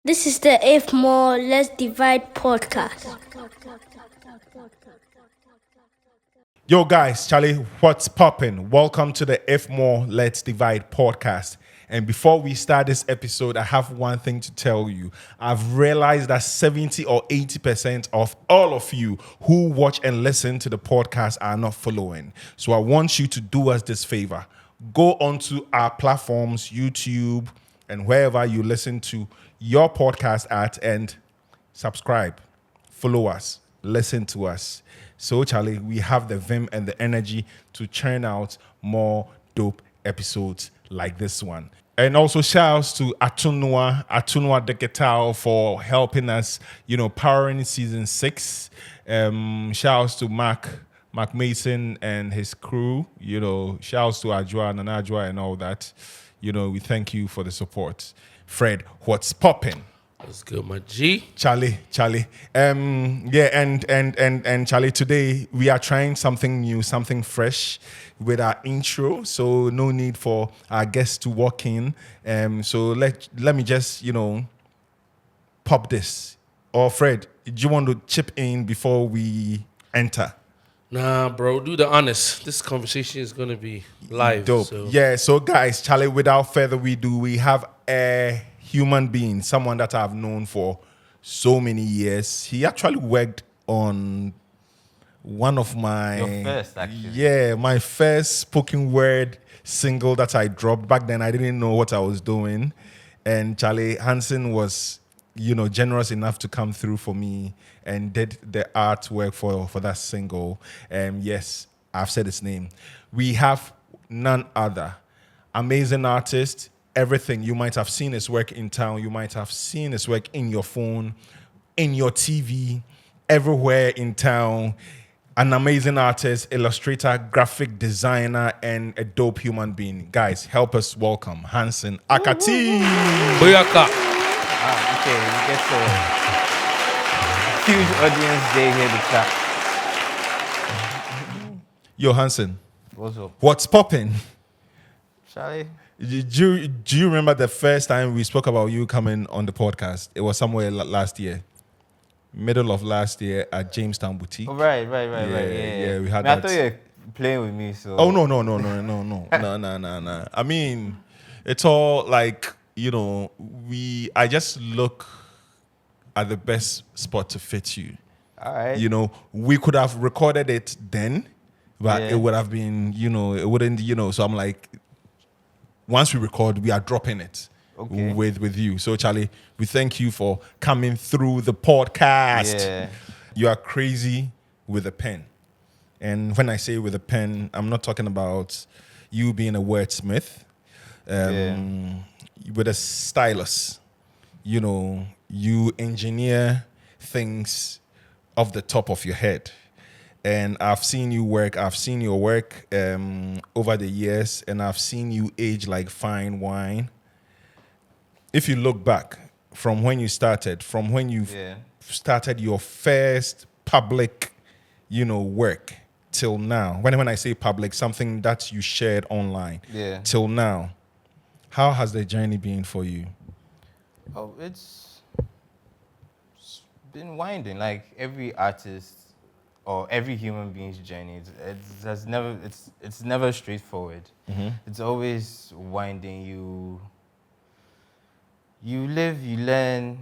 This is the If More Let's Divide podcast. Yo, guys, Charlie, what's poppin'? Welcome to the If More Let's Divide podcast. And before we start this episode, I have one thing to tell you. I've realized that 70 or 80% of all of you who watch and listen to the podcast are not following. So I want you to do us this favor. Go onto our platforms, YouTube, and wherever you listen to your podcast at, and subscribe, follow us, listen to us. So, Charlie, we have the vim and the energy to churn out more dope episodes like this one. And also shout outs to Atunwa Deketao for helping us, powering season 6. Shout outs to Mark Mason and his crew, shout outs to Ajwa, Nana Ajwa and all that. We thank you for the support. Fred, what's popping? That's good, my G. Charlie. And Charlie, today we are trying something new, something fresh with our intro. So no need for our guests to walk in. So let me just, pop this. Or Fred, do you want to chip in before we enter? Nah, bro, do the honest. This conversation is gonna be live. Dope. So. Yeah, so guys, Charlie, without further ado, we have a human being, someone that I've known for so many years. He actually worked on one of my... Your first, actually. Yeah, my first spoken word single that I dropped. Back then, I didn't know what I was doing. And Charlie Hanson was, generous enough to come through for me and did the artwork for that single. Yes, I've said his name. We have none other. Amazing artist, everything. You might have seen his work in town. You might have seen his work in your phone, in your TV, everywhere in town. An amazing artist, illustrator, graphic designer, and a dope human being. Guys, help us welcome Hanson Akatti. Boyaka. Okay, we get a huge audience day here to chat. Yo, Hanson, What's up? what's popping? Charlie? Do you remember the first time we spoke about you coming on the podcast? It was somewhere last year. Middle of last year at Jamestown Boutique. Oh, right. Yeah, we had I that. thought you were playing with me, so... Oh, no. No. I mean, it's all like, I just look at the best spot to fit you. All right. We could have recorded it then, but Yeah. it would have been, it wouldn't, so I'm like, once we record, we are dropping it. Okay. With you. So, Charlie, we thank you for coming through the podcast. Yeah. You are crazy with a pen. And when I say with a pen, I'm not talking about you being a wordsmith. With a stylus. You engineer things off the top of your head. And I've seen you work. I've seen your work over the years, and I've seen you age like fine wine. If you look back from when you started, from when you started your first public, work till now. When I say public, something that you shared online. Yeah. Till now, how has the journey been for you? Oh, it's been winding. Like every artist or every human being's journey, it's never straightforward. Mm-hmm. It's always winding. You live, you learn,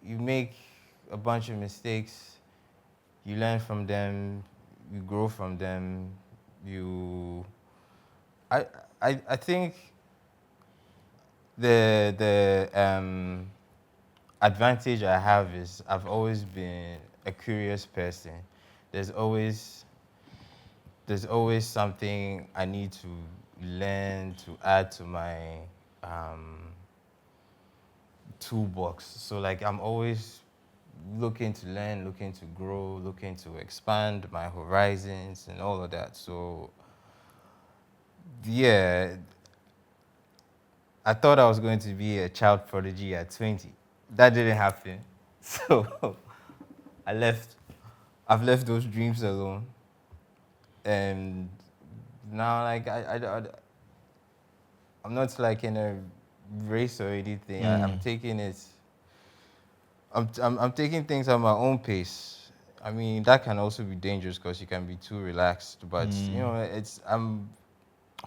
you make a bunch of mistakes, you learn from them, you grow from them. I think the advantage I have is I've always been a curious person. There's always something I need to learn to add to my toolbox. So like I'm always looking to learn, looking to grow, looking to expand my horizons and all of that. So yeah, I thought I was going to be a child prodigy at 20. That didn't happen. So I've left those dreams alone. And now like I'm not like in a race or anything. I'm taking it I'm taking things at my own pace. I mean, that can also be dangerous because you can be too relaxed. But you know, I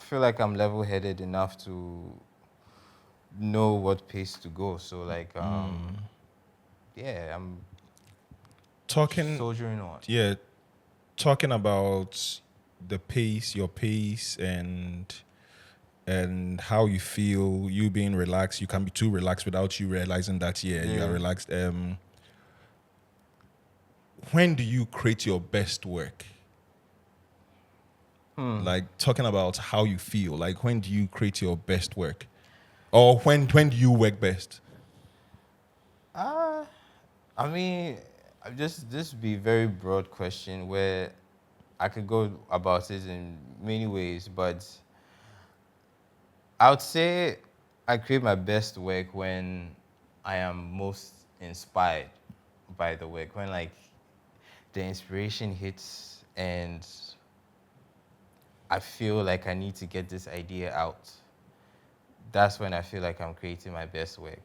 feel like I'm level-headed enough to know what pace to go. So like, yeah, I'm Talking, soldiering on. yeah, talking about the pace, your pace, and how you feel, you being relaxed. You can be too relaxed without you realizing that, you are Yeah. relaxed. When do you create your best work? Like talking about how you feel. Like when do you create your best work? Or when do you work best? I mean, this would be a very broad question where I could go about it in many ways, but I would say I create my best work when I am most inspired by the work. When like the inspiration hits and I feel like I need to get this idea out. That's when I feel like I'm creating my best work.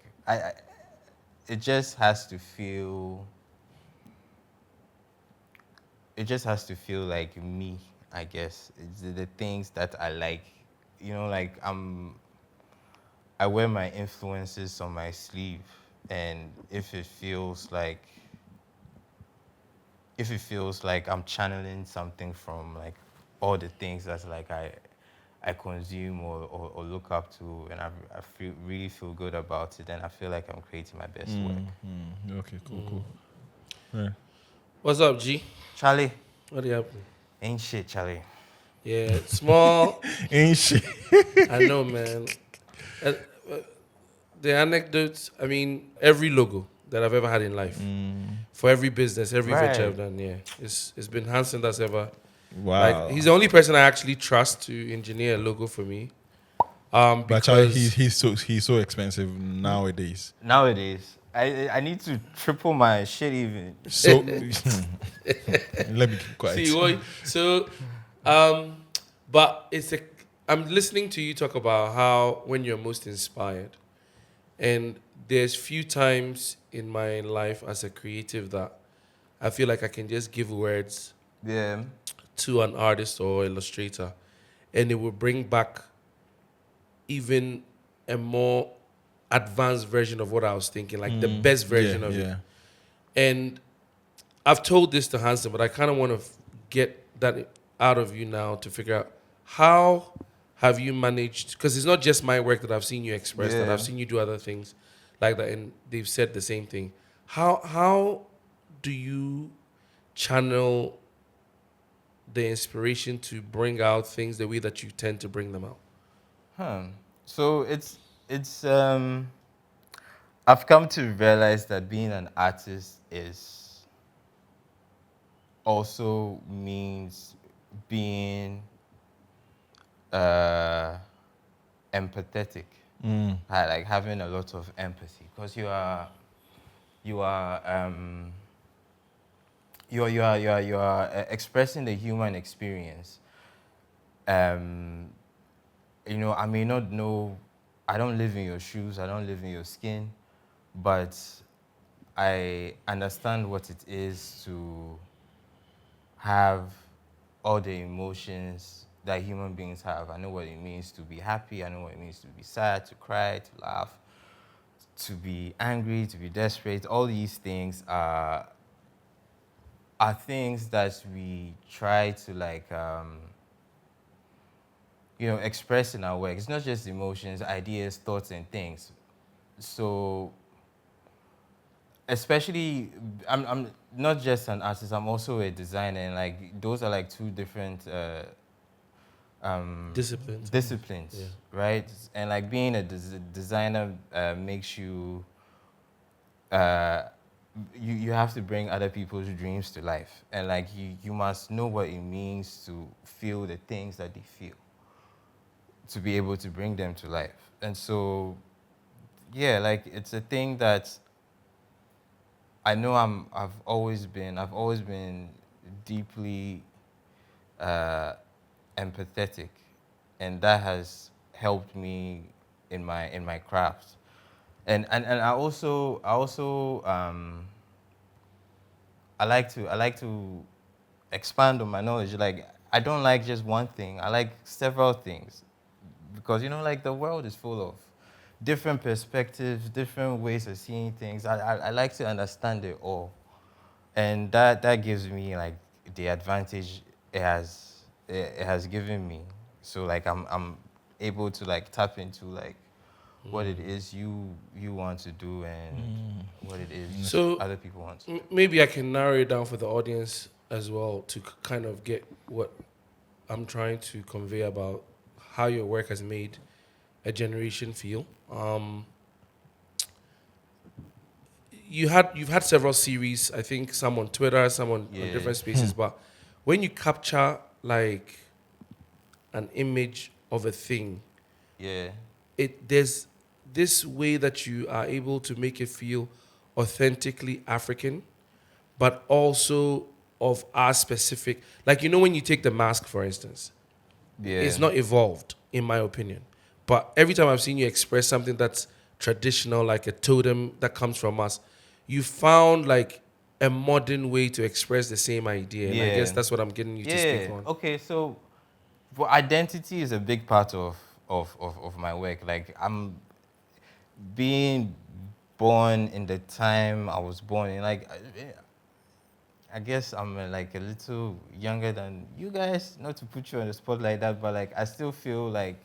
It just has to feel. It just has to feel like me, I guess. It's the things that I like. You know, like I wear my influences on my sleeve, and if it feels like I'm channeling something from like all the things that's like I consume or look up to, and I really feel good about it, then I feel like I'm creating my best work. Okay, cool. Yeah. What's up, G? Charlie, What happened? ain't shit, Charlie. Yeah, small. Ain't she? I know, man. Uh, the anecdotes. I mean, every logo that I've ever had in life, for every business, every venture Right. I've done, yeah, it's been Hanson that's ever. Like, Wow. he's the only person I actually trust to engineer a logo for me. But Charlie, Because he's so expensive nowadays. Nowadays, I need to triple my shit even. So let me keep see quiet. what so, um, but it's a. I'm listening to you talk about how when you're most inspired, and there's few times in my life as a creative that I feel like I can just give words Yeah. to an artist or illustrator, and it will bring back even a more advanced version of what I was thinking, like the best version of it. Yeah. And I've told this to Hanson, but I kind of want to get that out of you now to figure out how have you managed, because it's not just my work that I've seen you express, that I've Yeah. seen you do other things like that, and they've said the same thing. How do you channel the inspiration to bring out things the way that you tend to bring them out? So it's I've come to realize that being an artist is also means being uh, empathetic, like having a lot of empathy, because you are you are expressing the human experience. Um, you know, I may not know, I don't live in your shoes, I don't live in your skin, but I understand what it is to have all the emotions that human beings have. I know what it means to be happy, I know what it means to be sad, to cry, to laugh, to be angry, to be desperate. All these things are things that we try to like express in our work. It's not just emotions, ideas, thoughts, and things. So, especially, I'm not just an artist. I'm also a designer, and like those are like two different Disciplines. disciplines, Yeah. right? And like being a designer makes you, uh, you have to bring other people's dreams to life, and like you must know what it means to feel the things that they feel, to be able to bring them to life. And so, yeah, like it's a thing that I know I've always been deeply uh, empathetic, and that has helped me in my craft. And I like to expand on my knowledge. Like I don't like just one thing. I like several things because like the world is full of different perspectives, different ways of seeing things. I like to understand it all, and that gives me like the advantage it has given me. So like I'm able to like tap into like what it is you want to do and what it is So other people want to do. maybe I can narrow it down for the audience as well to kind of get what I'm trying to convey about how your work has made a generation feel. You've had several series, I think some on Twitter, some on Yeah. different spaces, but when you capture like an image of a thing, Yeah. there's this way that you are able to make it feel authentically African, but also of our specific. Like when you take the mask, for instance, Yeah. it's not evolved, in my opinion. But every time I've seen you express something that's traditional, like a totem that comes from us, you found like a modern way to express the same idea. And I guess Yeah. that's what I'm getting you to speak on. Okay, so identity is a big part of my work. Like I'm being born in the time I was born in. Like I guess I'm like a little younger than you guys. Not to put you on the spot like that, but like I still feel like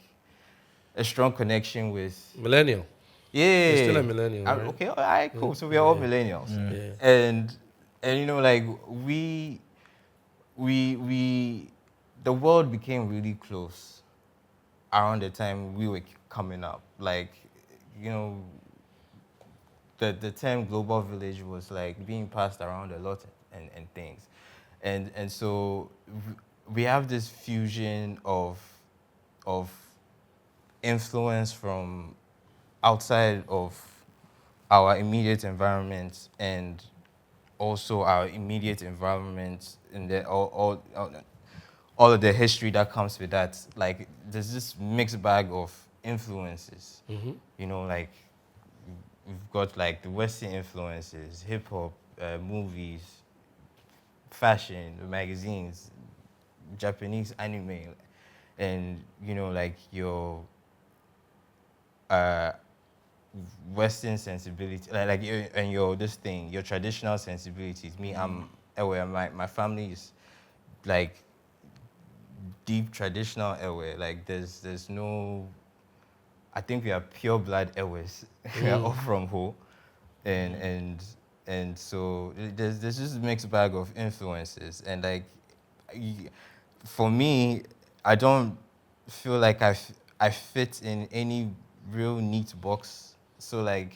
a strong connection with. Millennial. Yeah. You're still a millennial, right? Okay, all right, cool. Yeah. So we are all Yeah. millennials. Yeah. And like we the world became really close around the time we were coming up. Like, you know, the term global village was like being passed around a lot and things. And so we have this fusion of influence from outside of our immediate environment and also our immediate environment and all of the history that comes with that. Like there's this mixed bag of influences. Like we've got like the Western influences, hip hop, movies, fashion, magazines, Japanese anime, and like your uh, Western sensibility, and your this thing, your traditional sensibilities. Me, I'm aware. My family is like deep traditional Ewe. Like there's no. I think we are pure blood Ewes. We are all from Ho, and so there's just a mixed bag of influences, and like for me, I don't feel like I fit in any real neat box. So like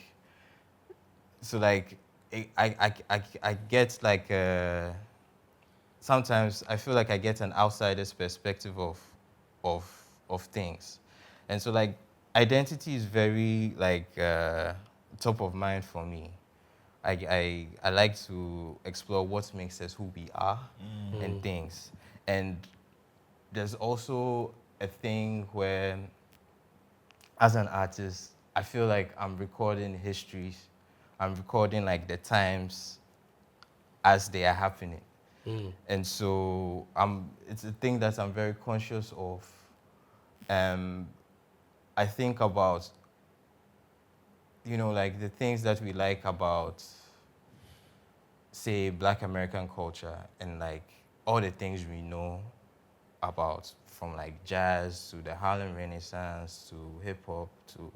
I get like sometimes I feel like I get an outsider's perspective of of things, and so like identity is very like top of mind for me. I like to explore what makes us who we are and things, and there's also a thing where as an artist I feel like I'm recording histories, I'm recording like the times as they are happening. And so it's a thing that I'm very conscious of. I think about, like the things that we like about, say, Black American culture and like all the things we know about from like jazz to the Harlem Renaissance to hip hop to,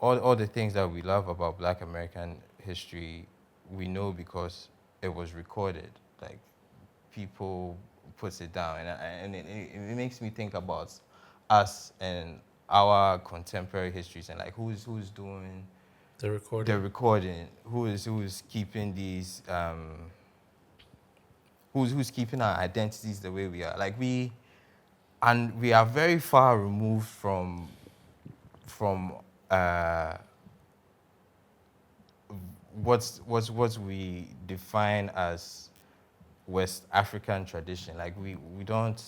all the things that we love about Black American history, we know because it was recorded. Like people puts it down, and it makes me think about us and our contemporary histories and like who's doing The recording. the recording, who's keeping these who's keeping our identities the way we are. Like we are very far removed from uh, what we define as West African tradition. Like we are not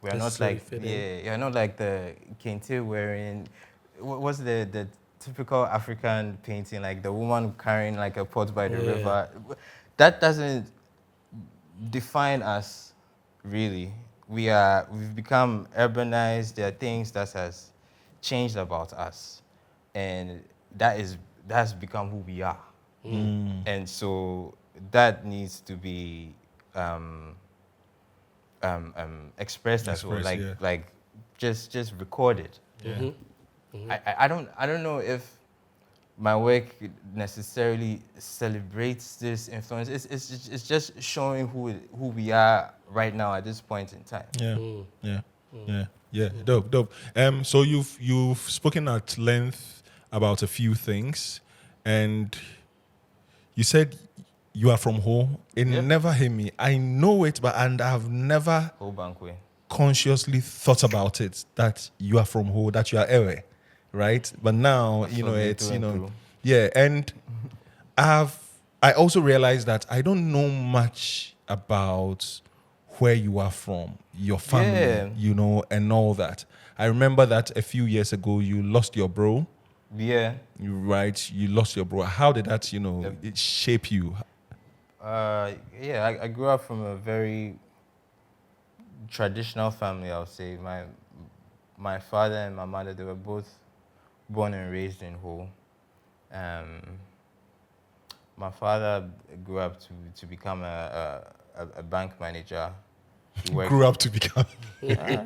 Necessarily like fit in. you're not like the kente wearing what's the typical African painting, like the woman carrying like a pot by the Yeah. river. That doesn't define us really. We've become urbanized. There are things that has changed about us, and that's become who we are. And so that needs to be expressed as well, Expressed, yeah. like just recorded. Yeah. I don't know if my work necessarily celebrates this influence. It's just showing who we are right now at this point in time. Yeah, yeah. Dope. So you've spoken at length about a few things, and you said you are from Ho. It Yep. never hit me. I know it, but and I've never Whole banquet. consciously thought about it that you are from Ho, that you are Ewe, right? But now That's what they it's through and through. yeah, and I also realized that I don't know much about where you are from, your family, Yeah. and all that. I remember that a few years ago you lost your bro, Yeah. you lost your bro. How did that, Yep. it shape you? Yeah, I grew up from a very traditional family, I would say. My father and my mother, they were both born and raised in Ho. My father grew up to become a bank manager. He worked, Grew up to become yeah,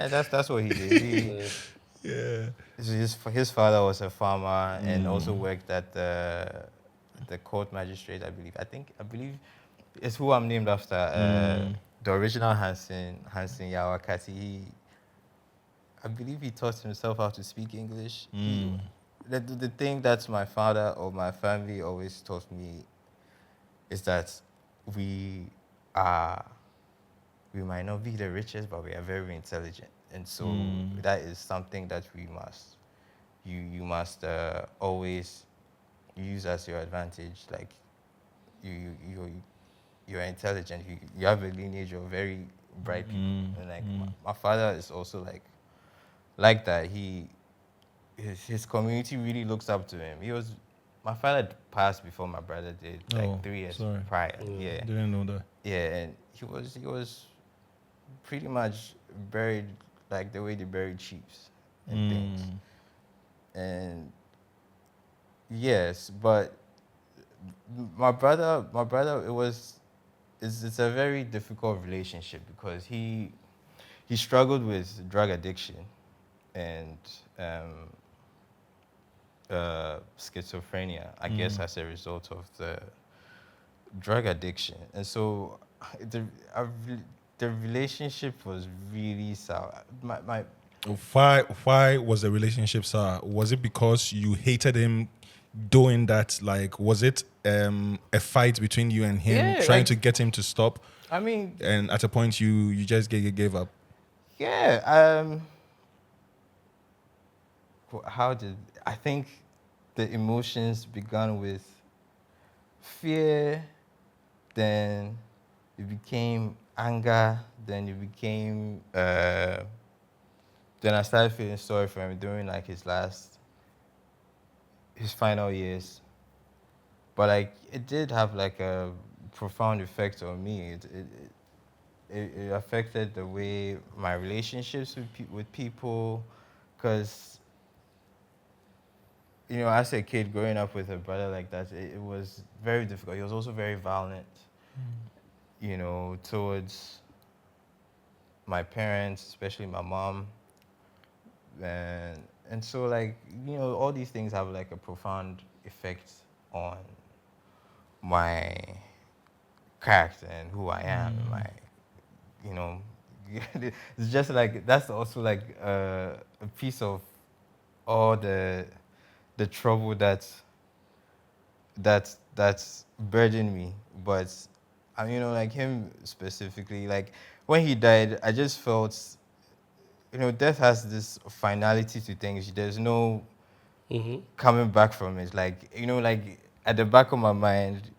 that's what he did. yeah. His father was a farmer and also worked at the court magistrate, I believe. I believe it's who I'm named after. The original Hanson Akatti. I believe he taught himself how to speak English. The thing that my father or my family always taught me is that we might not be the richest, but we are very intelligent, and so that is something that you must always use as your advantage. Like you're intelligent. You have a lineage of very bright people, and like my father is also like that. His community really looks up to him. My father passed before my brother did, like 3 years sorry. prior. Yeah, Didn't know that. yeah, and he was pretty much buried like the way they bury chiefs and things. And yes, but my brother, it's a very difficult relationship because he struggled with drug addiction and schizophrenia, I guess, as a result of the drug addiction. And so the relationship was really sour. Why was the relationship sour? Was it because you hated him doing that? Like, was it a fight between you and him, Yeah, trying like- to get him to stop? I mean, And at a point, you just gave up. yeah. How did I think the emotions began with fear, then it became anger, then it became then I started feeling sorry for him during like his final years. But like it did have like a profound effect on me. It affected the way my relationships with people, because as a kid growing up with a brother like that, it was very difficult. He was also very violent, towards my parents, especially my mom. And so like, all these things have like a profound effect on my character and who I am. It's just like, that's also like a piece of all the trouble that's burdened me. But like him specifically, like when he died, I just felt, death has this finality to things. There's no coming back from it. Like, like at the back of my mind,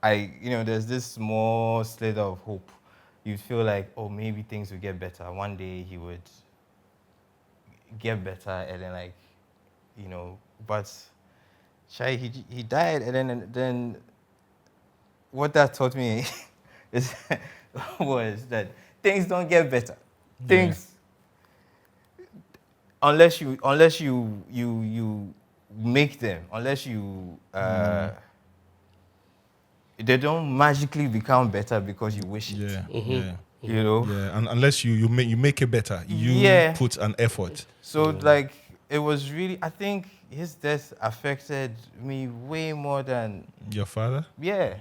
there's this small sliver of hope you'd feel like, oh, maybe things would get better. One day he would get better, and then like, but Shai, he died, and then what that taught me is was that things don't get better. Things, unless you make them, unless you they don't magically become better because you wish it. Yeah, Mm-hmm. yeah. Yeah, and unless you make it better, you put an effort. So like, it was really, I think his death affected me way more than Your father? Yeah.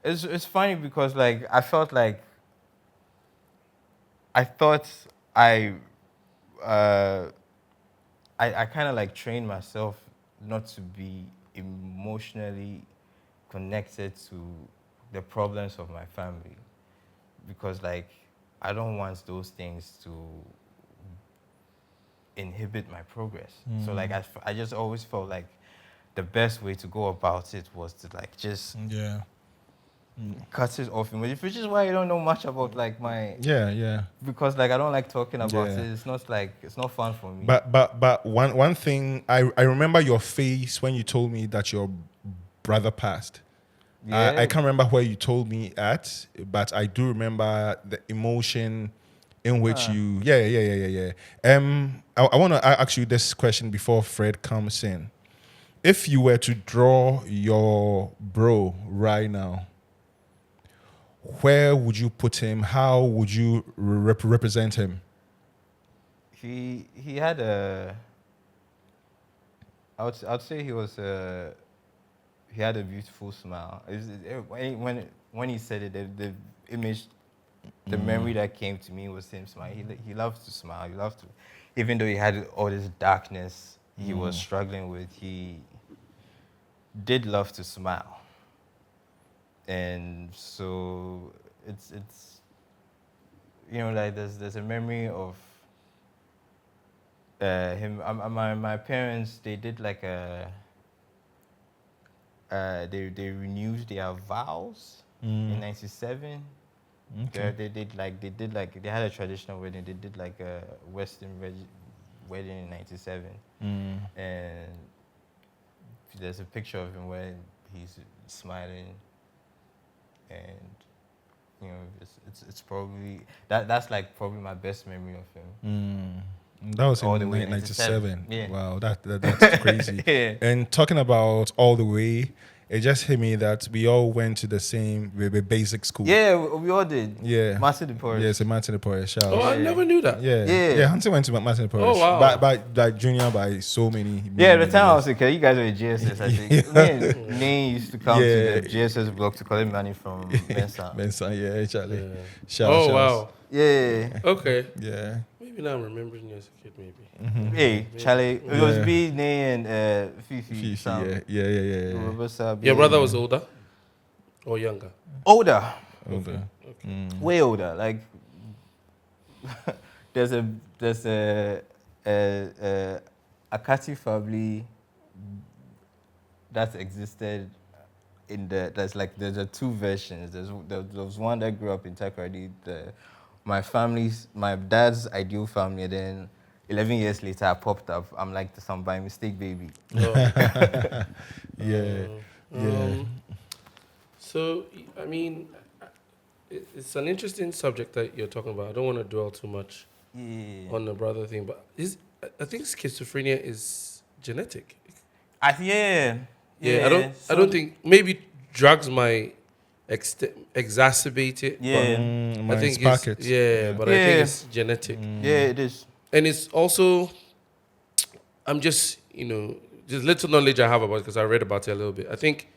It's funny because like I felt like I thought I kind of like trained myself not to be emotionally connected to the problems of my family, because like I don't want those things to inhibit my progress. So like I just always felt like the best way to go about it was to like just cut it off, which is why I don't know much about like my because like I don't like talking about it. It's not like, it's not fun for me. But one thing I remember your face when you told me that your brother passed. I can't remember where you told me at, but I do remember the emotion in which you I want to ask you this question before Fred comes in. If you were to draw your bro right now, where would you put him? How would you represent him? He had a, I'd say he was he had a beautiful smile. When he said it, the image, the memory that came to me was him smiling. He loved to smile. He loved to, even though he had all this darkness he was struggling with, he did love to smile. And so it's like there's a memory of him. My parents, they did like a they renewed their vows in '97. Okay. They had a traditional wedding. They did like a Western wedding in '97, and there's a picture of him where he's smiling, and it's probably that's like probably my best memory of him. That was All in the way 97. Yeah. Wow, that's crazy. And talking about all the way, it just hit me that we all went to the same basic school. Yeah, we all did. Yeah. Martin de Porres. Yeah, so Martin de Porres. Shout Oh, out. I never knew that. Yeah. Hanson went to Martin de Porres. Oh, wow. By like junior by so many. Yeah, many the time I was years. a kid, you guys were at GSS, I think. Me and Nate used to come to the GSS block to collect money from Benson. Benson, yeah, Charlie. Yeah. Shout. Wow. Yeah. Okay. Yeah. Maybe now I'm remembering you as a kid, maybe. Hey, Charlie, it was B, Nate, and Fifi. Sam. Yeah. Your brother was older or younger? Older. Okay. Way older. Like, there's a Akatti family that existed there's a two versions. There was one that grew up in Takoradi, my dad's ideal family, and then 11 years later I popped up. I'm like some by mistake baby. Oh. Yeah. So, I mean, it's an interesting subject that you're talking about. I don't want to dwell too much on the brother thing, but I think schizophrenia is genetic. Yeah. I don't think, maybe drugs might exacerbate it. Yeah. But I think spark it. but I think it's genetic. Yeah, it is. And it's also, I'm just, just little knowledge I have about it because I read about it a little bit. I think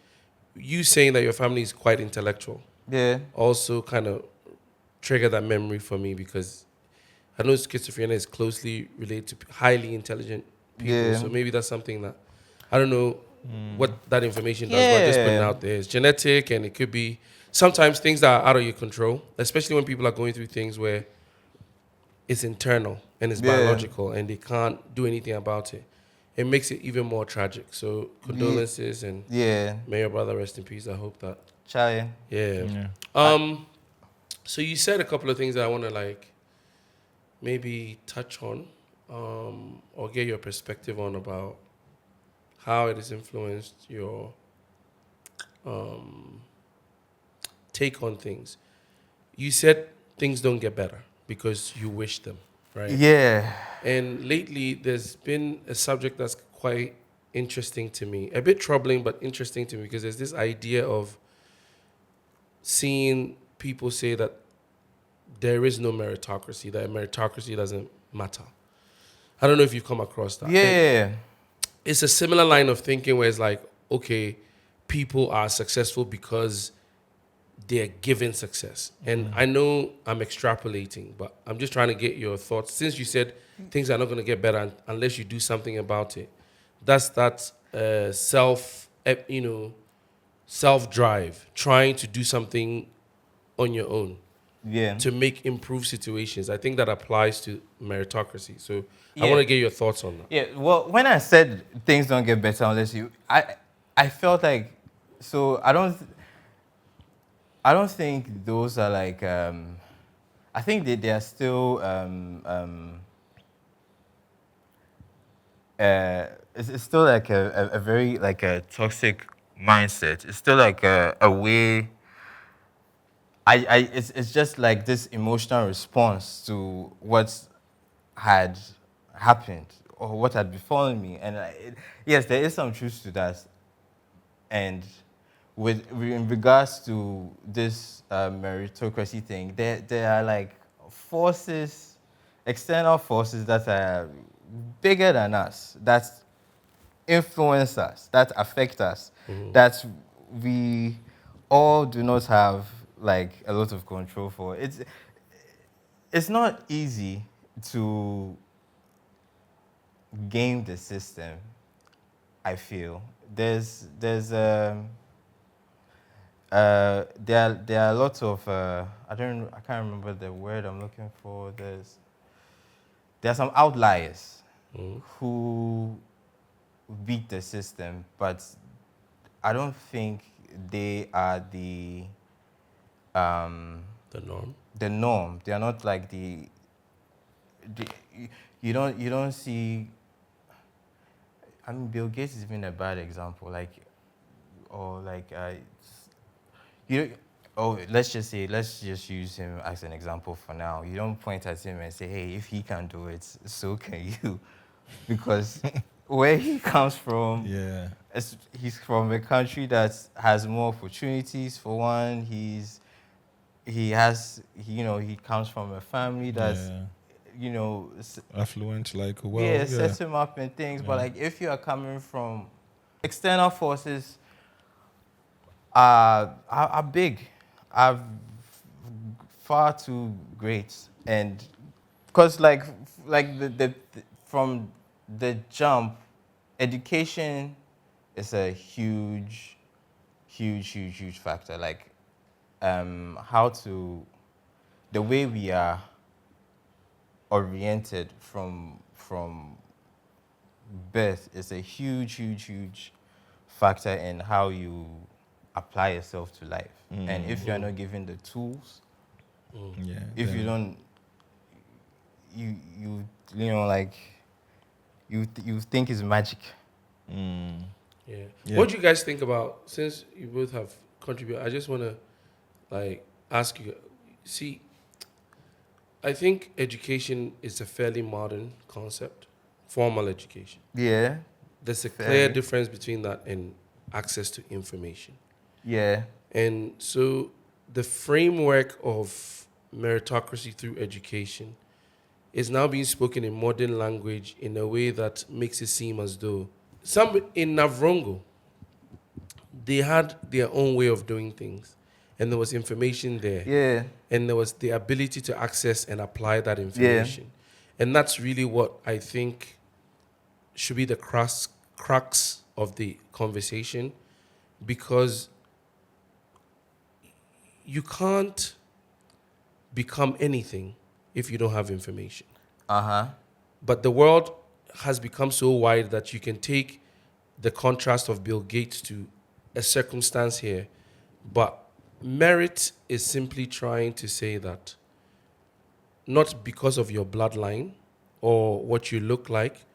you saying that your family is quite intellectual also kind of triggered that memory for me, because I know schizophrenia is closely related to highly intelligent people. Yeah. So maybe that's something that, I don't know what that information does, but just putting it out there. It's genetic, and it could be sometimes things that are out of your control, especially when people are going through things where it's internal and it's biological and they can't do anything about it. It makes it even more tragic. So condolences, and may your brother rest in peace. I hope that. Charlie. Yeah. So you said a couple of things that I want to like maybe touch on, or get your perspective on about how it has influenced your take on things. You said things don't get better because you wish them, right? Yeah. And lately, there's been a subject that's quite interesting to me, a bit troubling, but interesting to me because there's this idea of seeing people say that there is no meritocracy, that meritocracy doesn't matter. I don't know if you've come across that. And Yeah. it's a similar line of thinking where it's like, okay, people are successful because they're given success. And I know I'm extrapolating, but I'm just trying to get your thoughts. Since you said things are not going to get better unless you do something about it, that's that self-drive, trying to do something on your own Yeah. to make improved situations. I think that applies to meritocracy. So I Yeah. want to get your thoughts on that. Yeah, well, when I said things don't get better unless you, I felt like, so I don't think those are like, I think they are still, it's still like a very like a toxic mindset. It's still like a way. It's just like this emotional response to what had happened or what had befallen me, and yes, there is some truth to that. And in regards to this meritocracy thing, there are like forces, external forces that are bigger than us, that influence us, that affect us, that we all do not have like a lot of control for. It's not easy to game the system. I feel there are lots of I can't remember the word I'm looking for. There are some outliers who beat the system, but I don't think they are the norm. The norm. They are not like the you don't see. I mean, Bill Gates is even a bad example. Like, or like you. Oh, let's just use him as an example for now. You don't point at him and say, "Hey, if he can do it, so can you," because where he comes from, Yeah. he's from a country that has more opportunities. For one, he comes from a family that's Affluent, like, well, yeah, sets him up and things. But like, if you are coming from external forces, are big, are far too great, and because like the from the jump, education is a huge factor. Like, the way we are oriented from birth is a huge factor in how you apply yourself to life. And if you're not given the tools, if you don't, you like you think it's magic. Yeah. What do you guys think about, since you both have contributed, I just want to like ask you, see, I think education is a fairly modern concept, formal education. Yeah. There's a Fairly. clear difference between that and access to information. Yeah. And so the framework of meritocracy through education is now being spoken in modern language in a way that makes it seem as though some in Navrongo, they had their own way of doing things, and there was information there. Yeah. And there was the ability to access and apply that information. And that's really what I think should be the crux of the conversation, because you can't become anything if you don't have information. But the world has become so wide that you can take the contrast of Bill Gates to a circumstance here, but merit is simply trying to say that not because of your bloodline or what you look like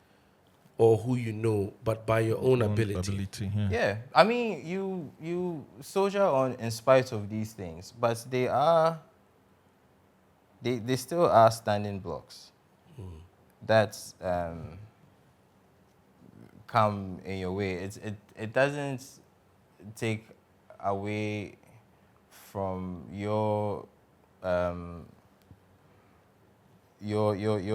or who you know, but by your own ability. Yeah, I mean, you soldier on in spite of these things, but they still are standing blocks that come in your way. It doesn't take away from your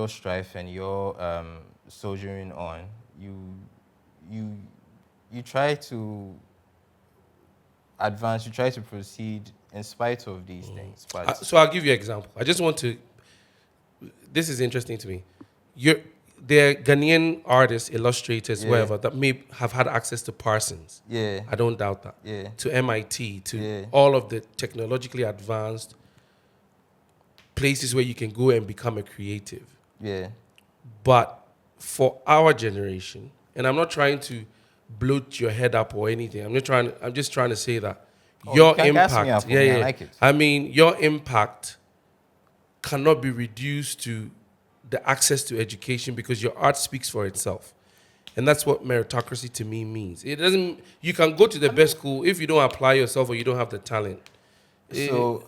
strife and your soldiering on. You try to advance. You try to proceed in spite of these things. But So I'll give you an example. I just want to. This is interesting to me. There are Ghanaian artists, illustrators, Yeah. whatever, that may have had access to Parsons. yeah, I don't doubt that. yeah, To MIT, to Yeah. all of the technologically advanced places where you can go and become a creative. yeah, But for our generation, and I'm not trying to bloat your head up or anything. I'm just trying to say that Oh, your you can gas me impact. up for me, I like it. I mean, your impact cannot be reduced to the access to education because your art speaks for itself. And that's what meritocracy to me means. It doesn't. You can go to the best school if you don't apply yourself or you don't have the talent. So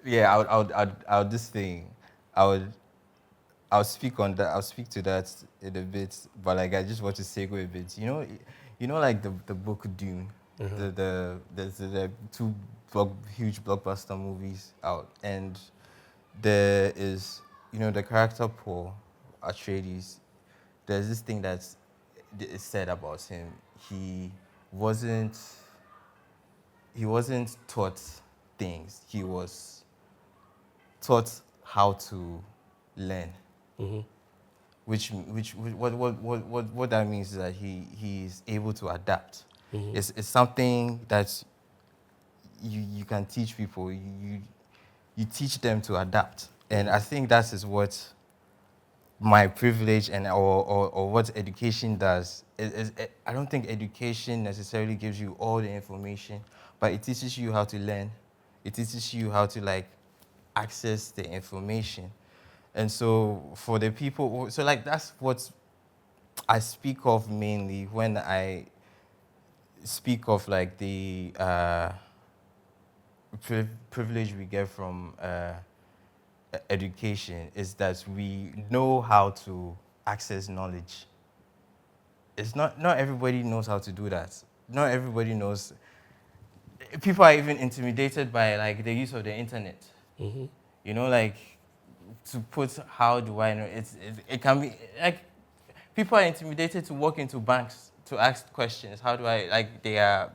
yeah, I would this thing. I'll speak on that. I'll speak to that in a bit. But like, I just want to segue a bit. You know, like the book Dune. There's the two huge blockbuster movies out, and there is the character Paul Atreides. There's this thing that is said about him. He wasn't taught things. He was taught how to learn. Which what that means is that he's able to adapt. It's something that you can teach people. You teach them to adapt, and I think that is what my privilege and or what education does. I don't think education necessarily gives you all the information, but it teaches you how to learn. It teaches you how to access the information. And so for the people, so that's what I speak of mainly when I speak of the privilege we get from education, is that we know how to access knowledge. It's not everybody knows how to do that. Not everybody knows. People are even intimidated by the use of the internet. To put, how do I know? It can be people are intimidated to walk into banks to ask questions. How do I they are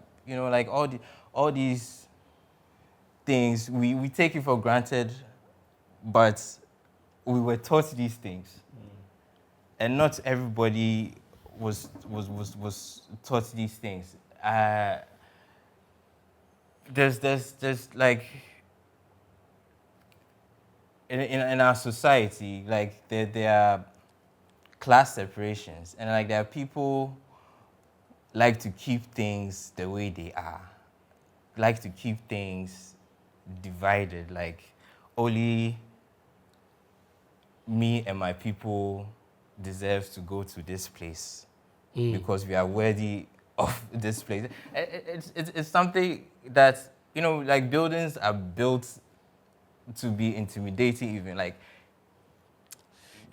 all these things we take it for granted, but we were taught these things, and not everybody was taught these things. There's in our society, there are class separations, and there are people like to keep things the way they are, like to keep things divided, only me and my people deserve to go to this place because we are worthy of this place. It's something that buildings are built to be intimidating, even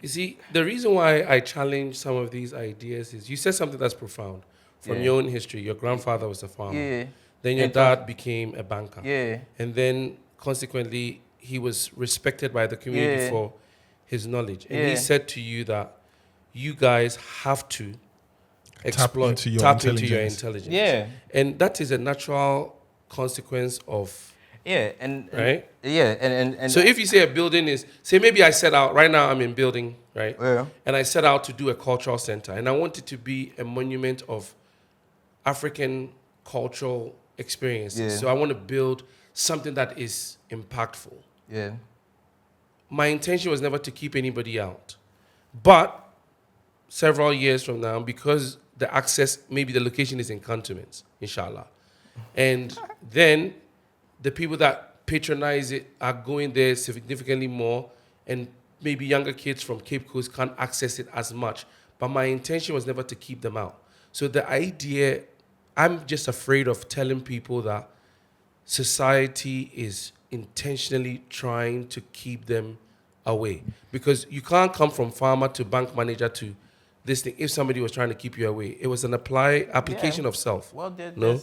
You see, the reason why I challenge some of these ideas is you said something that's profound from your own history. Your grandfather was a farmer. Yeah. Then your dad became a banker. Yeah. And then consequently, he was respected by the community for his knowledge. And he said to you that you guys have to tap into your intelligence. Yeah. And that is a natural consequence of right? And so if you say a building is, say maybe I set out, right now I'm in building, right? Yeah. And I set out to do a cultural center, and I want it to be a monument of African cultural experiences. Yeah. So I want to build something that is impactful. Yeah. My intention was never to keep anybody out. But several years from now, because the access, maybe the location is in cantonments, inshallah. And then the people that patronize it are going there significantly more, and maybe younger kids from Cape Coast can't access it as much. But my intention was never to keep them out. So the idea, I'm just afraid of telling people that society is intentionally trying to keep them away, because you can't come from farmer to bank manager to this thing if somebody was trying to keep you away. It was an application of self. Well, No?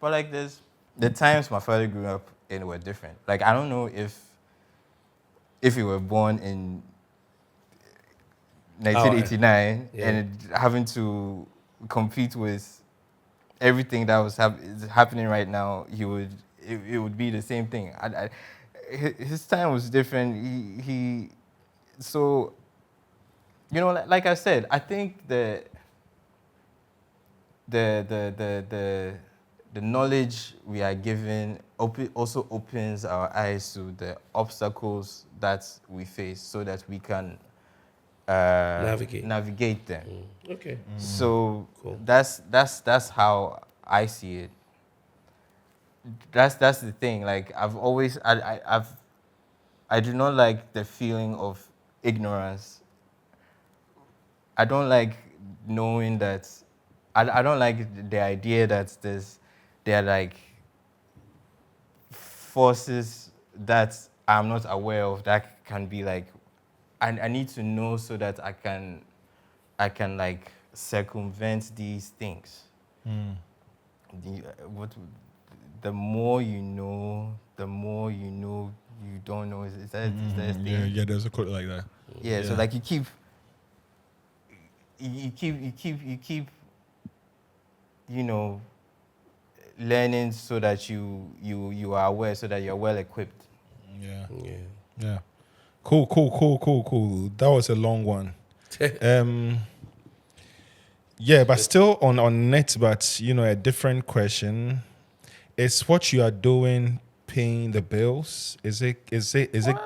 but like there's the times my father grew up in were different. Like I don't know if you were born in 1989 Yeah. and having to compete with everything that was is happening right now, it would be the same thing. His time was different. So you know, like I said, I think the knowledge we are given also opens our eyes to the obstacles that we face, so that we can navigate them. Okay. So Cool. that's how I see it. That's the thing. Like I do not like the feeling of ignorance. I don't like knowing that. I don't like the idea that there are like forces that I'm not aware of that can be like. I need to know so that I can like circumvent these things. The more you know, you don't know. Is that a thing? Yeah, there's a quote like that. Yeah, so like you keep, you know, learning so that you are aware, so that you're well equipped. Yeah. Cool. That was a long one. Yeah, but still on net, but you know, a different question. Is what you are doing paying the bills? Is it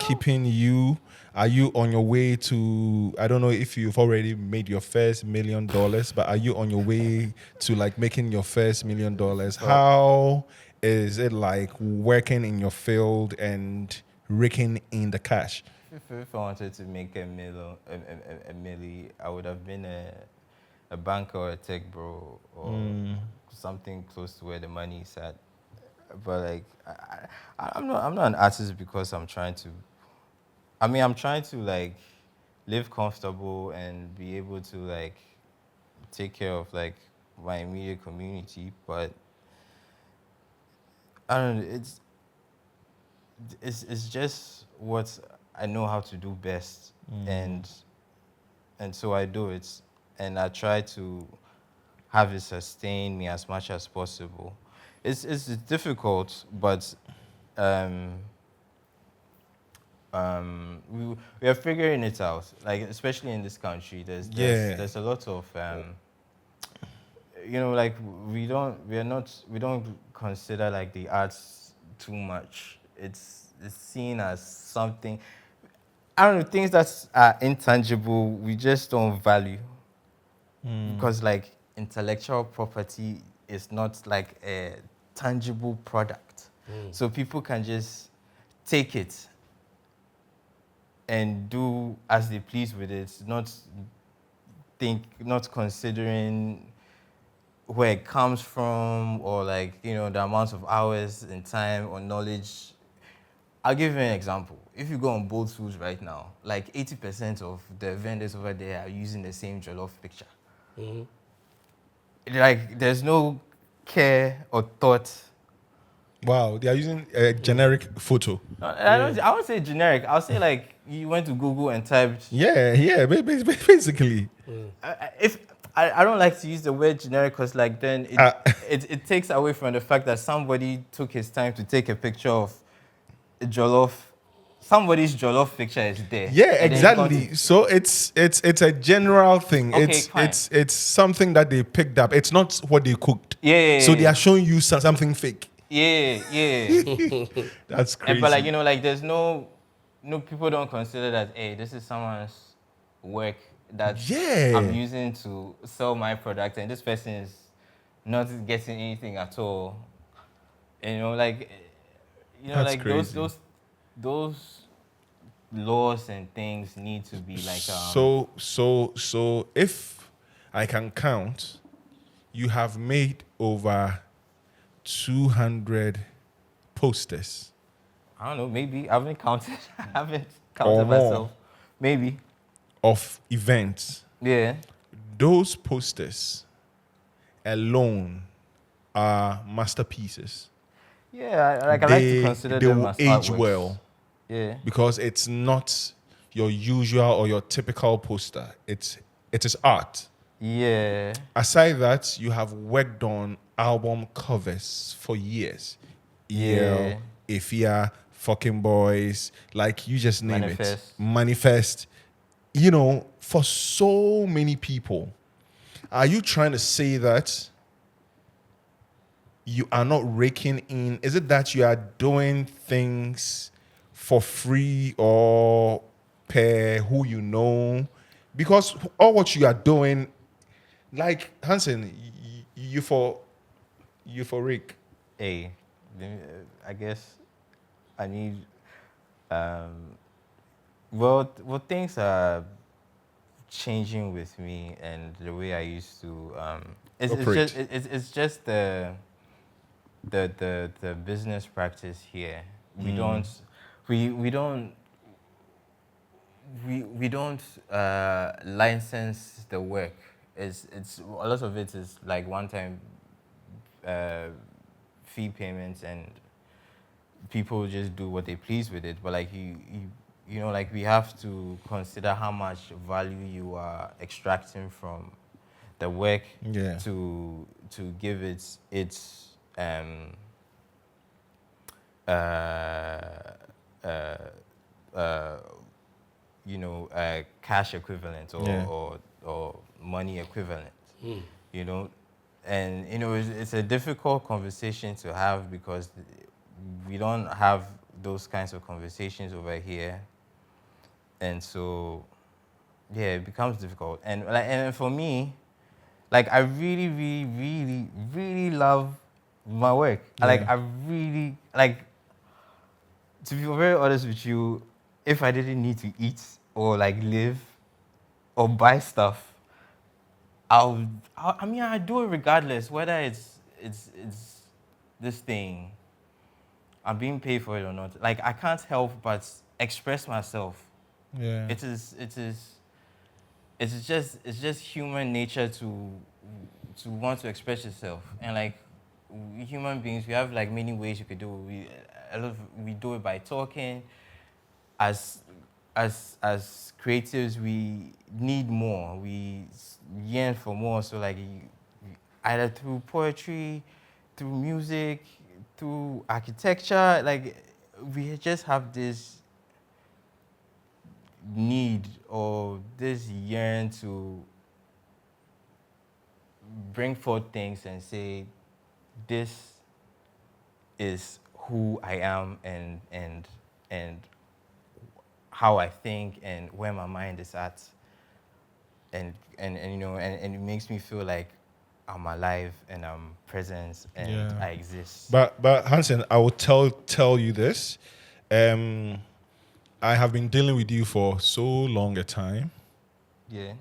keeping you? Are you on your way to, I don't know if you've already made your first $1 million, but are you on your way to like making your first $1 million? How is it like working in your field and raking in the cash? If I wanted to make a milli, I would have been a banker or a tech bro or something close to where the money is at. But like, I'm not an artist because I'm trying to. I mean, I'm trying to like live comfortable and be able to like take care of like my immediate community. But I don't know. It's just what I know how to do best, and so I do it, and I try to have it sustain me as much as possible. It's difficult, but we are figuring it out. Like especially in this country, there's a lot of you know, like we don't consider like the arts too much. It's seen as something, I don't know, things that are intangible we just don't value, because like intellectual property is not like a tangible product, so people can just take it and do as they please with it, not considering where it comes from, or like, you know, the amount of hours and time or knowledge. I'll give you an example. If you go on Bold Foods right now, like 80% of the vendors over there are using the same jollof picture. Like there's no care or thought. Wow, they are using a generic photo. I won't say generic. I'll say like you went to Google and typed. Yeah, basically. I don't like to use the word generic because like then it takes away from the fact that somebody took his time to take a picture of a jollof. Somebody's jollof picture is there. Yeah, exactly. So it's a general thing. Okay, it's something that they picked up. It's not what they cooked. Yeah. So they are showing you something fake. Yeah. That's crazy. But like, you know, like there's no people don't consider that, hey, this is someone's work that I'm using to sell my product, and this person is not getting anything at all. And, you know, like you know, That's like crazy. those laws and things need to be like So if I can count, you have made over 200 posters I don't know, maybe I haven't counted. I haven't or counted more myself. Maybe. of events. Yeah. Those posters alone are masterpieces. Yeah, I like to consider They them will as age artworks. well Yeah. because it's not your usual or your typical poster. It is art. Yeah. Aside that, you have worked on album covers for years. EL, Yeah. Ifia, Fucking Boys, like you just name it. Manifest. Manifest. For so many people. Are you trying to say that you are not raking in? Is it that you are doing things for free or per who you know? Because all what you are doing, like Hanson, you for rake. Hey, I guess I need. Um, things are changing with me and the way I used to. Operate. It's just the business practice here. We don't we don't we don't license the work. It's a lot of it is like one time uh, fee payments and people just do what they please with it. But like you know, like we have to consider how much value you are extracting from the work Yeah. to give its uh, uh, cash equivalent Yeah. or money equivalent. You know, and it's a difficult conversation to have because we don't have those kinds of conversations over here, and so yeah, it becomes difficult. And for me, like I really, really, really, really love my work. Yeah. I really like. To be very honest with you, if I didn't need to eat or like live or buy stuff, I mean, I do it regardless whether it's this thing. I'm being paid for it or not. Like I can't help but express myself. Yeah. It's just human nature to want to express yourself. And like human beings, we have like many ways you could do it. We do it by talking. As creatives, we need more. We yearn for more. So like either through poetry, through music, through architecture, like we just have this need or this yearn to bring forth things and say, this is who I am and how I think and where my mind is at. And it makes me feel like I'm alive and I'm present and Yeah. I exist. But Hansen, I will tell you this. I have been dealing with you for so long a time, Yeah.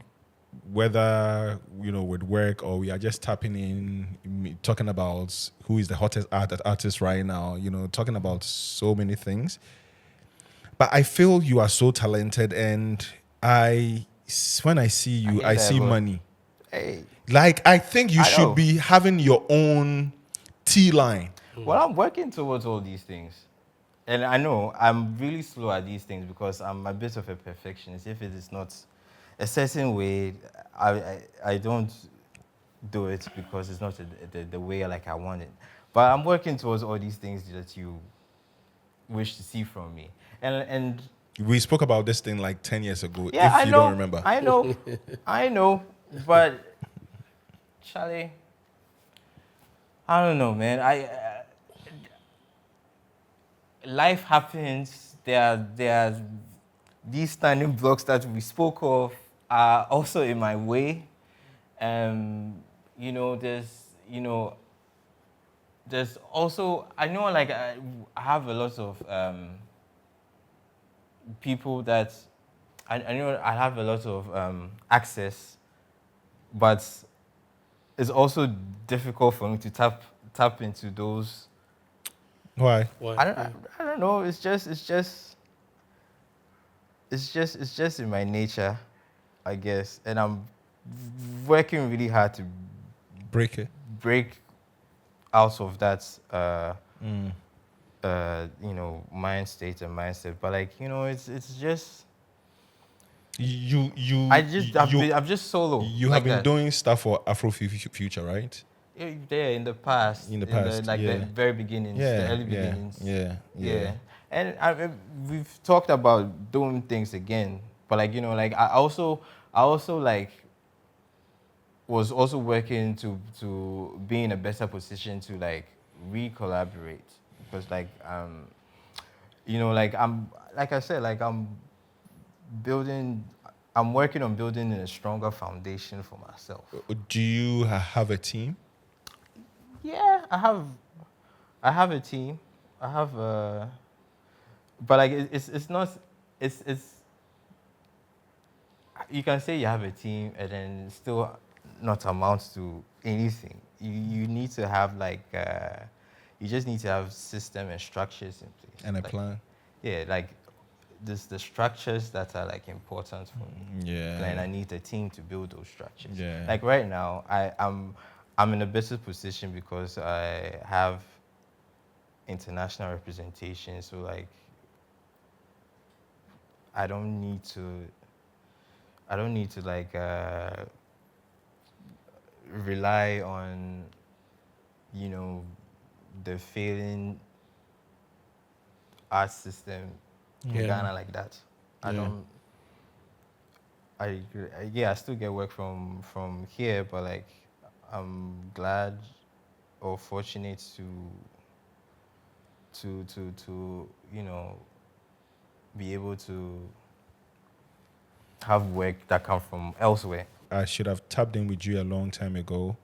whether with work or we are just tapping in, talking about who is the hottest artist right now. Talking about so many things. But I feel you are so talented, and when I see I you, hear I that, see but money. hey, Like I think you I should know. be having your own T line. Well, I'm working towards all these things. And I know I'm really slow at these things because I'm a bit of a perfectionist. If it is not a certain way, I don't do it because it's not the way like I want it. But I'm working towards all these things that you wish to see from me. And We spoke about this thing like 10 years ago, yeah, if you don't remember. I know. But Charlie, I don't know, man. Life happens. There are these standing blocks that we spoke of are also in my way. There's there's also, I know, like, I have a lot of people that I know I have a lot of access, but it's also difficult for me to tap into those. Why? Why? I don't know. It's just in my nature, I guess, and I'm working really hard to Break it. break out of that, Mm. mind state and mindset. But like, it's just You I'm just solo. you like have been that. doing stuff for Future, right? There in the past, In the past, the yeah. very beginnings, the early beginnings. Yeah. And we've talked about doing things again, but like, like I also like was also working to be in a better position to like re-collaborate, because like like like I said, like building I'm working on building a stronger foundation for myself. Do you have a team? Yeah, I have a team. I have but like it's not it's you can say you have a team and then still not amount to anything. You need to have like you just need to have system and structures in place. And a Like, plan? yeah, like this the structures that are like important for me. Yeah. And I need a team to build those structures. Yeah. Like right now, I'm in a better position because I have international representation. So like I don't need to like rely on the failing art system in Yeah. Ghana like that. I Yeah. don't. I still get work from here, but like I'm glad or fortunate to be able to have work that come from elsewhere. I should have tapped in with you a long time ago,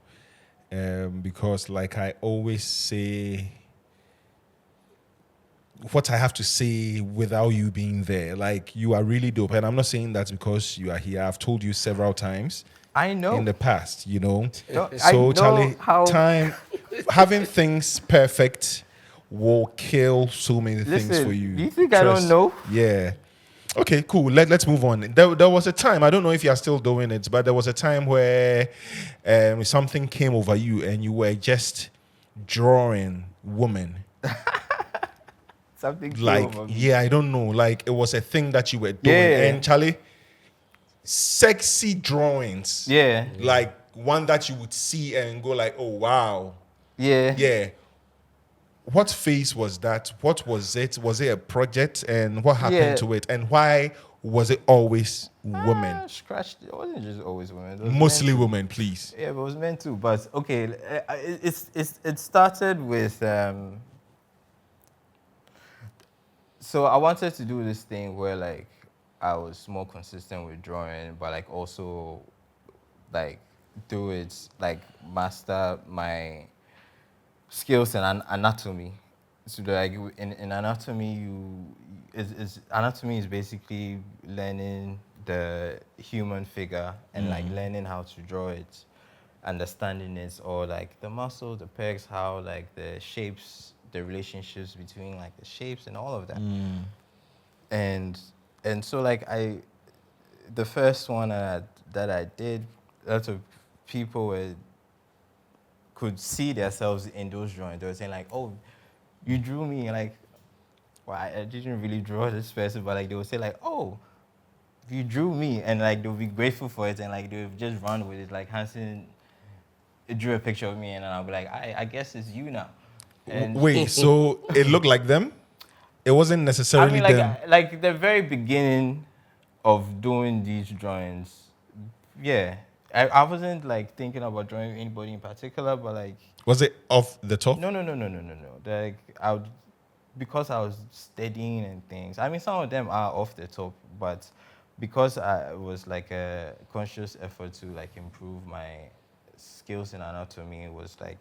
because, like I always say, what I have to say without you being there. Like, you are really dope, and I'm not saying that because you are here. I've told you several times I know. in the past, No, I So, know Charlie, how. time having things perfect will kill so many things Listen, for you. do you think I don't know? Yeah. Okay, cool. Let's move on. There was a time, I don't know if you're still doing it, but there was a time where something came over you and you were just drawing women. Something came Like, over me. yeah, I don't know. Like, it was a thing that you were doing. Yeah. And Charlie, sexy drawings. Yeah. Like one that you would see and go like, oh, wow. Yeah. Yeah. What phase was that? What was it? Was it a project? And what happened Yeah. to it? And why was it always women? Scratched. It wasn't just always women. It was Mostly men too. women, please. Yeah, but it was meant to. But okay, it started with. So I wanted to do this thing where like I was more consistent with drawing, but like also like do it like master my skills in anatomy. So like in anatomy, anatomy is basically learning the human figure and like learning how to draw it, understanding it, or like the muscle, the pegs, how like the shapes, the relationships between like the shapes and all of that. And so like the first one that I did, lots of people could see themselves in those drawings. They were saying like, "Oh, you drew me." Like, well, I didn't really draw this person, but like they would say like, "Oh, you drew me," and like they'll be grateful for it, and like they'll just run with it. Like Hanson drew a picture of me, and then I'll be like, I guess it's you now. And Wait, so it looked like them? It wasn't I necessarily mean, like them. like the very beginning of doing these drawings, yeah. I wasn't like thinking about drawing anybody in particular, but like Was it off the top? no. Like because I was studying and things. I mean, some of them are off the top, but because I was like a conscious effort to like improve my skills in anatomy, it was like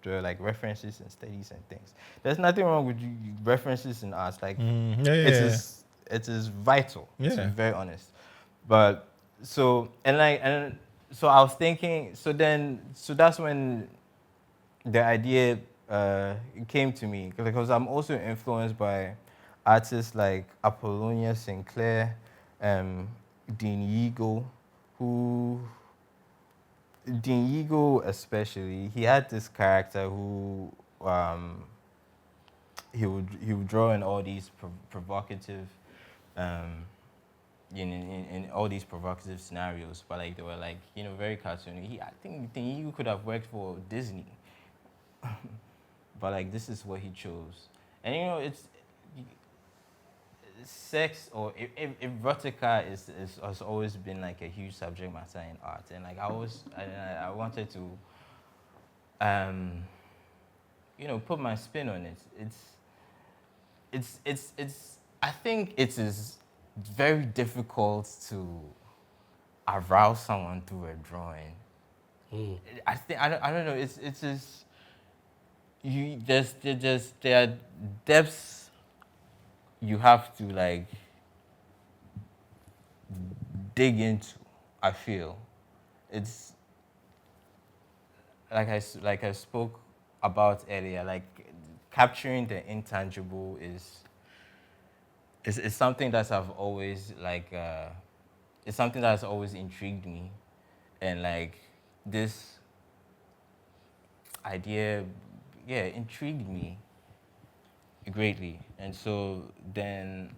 there are like references and studies and things. There's nothing wrong with references in arts. Like it is vital, to be very honest. But so so I was thinking. So that's when the idea came to me, because I'm also influenced by artists like Apollonia Sinclair, Dean Yigo, Dean Yigo especially, he had this character who he would draw in all these provocative in all these provocative scenarios, but like they were like very cartoony. I think Dean Yigo could have worked for Disney, but like this is what he chose, and it's sex or erotica has always been like a huge subject matter in art, and like I wanted to put my spin on it. It's I think it is very difficult to arouse someone through a drawing. I don't know, it's just there are depths you have to like dig into. I feel it's like I spoke about earlier, like capturing the intangible is something that I've always it's something that has always intrigued me, and like this idea intrigued me greatly. And so then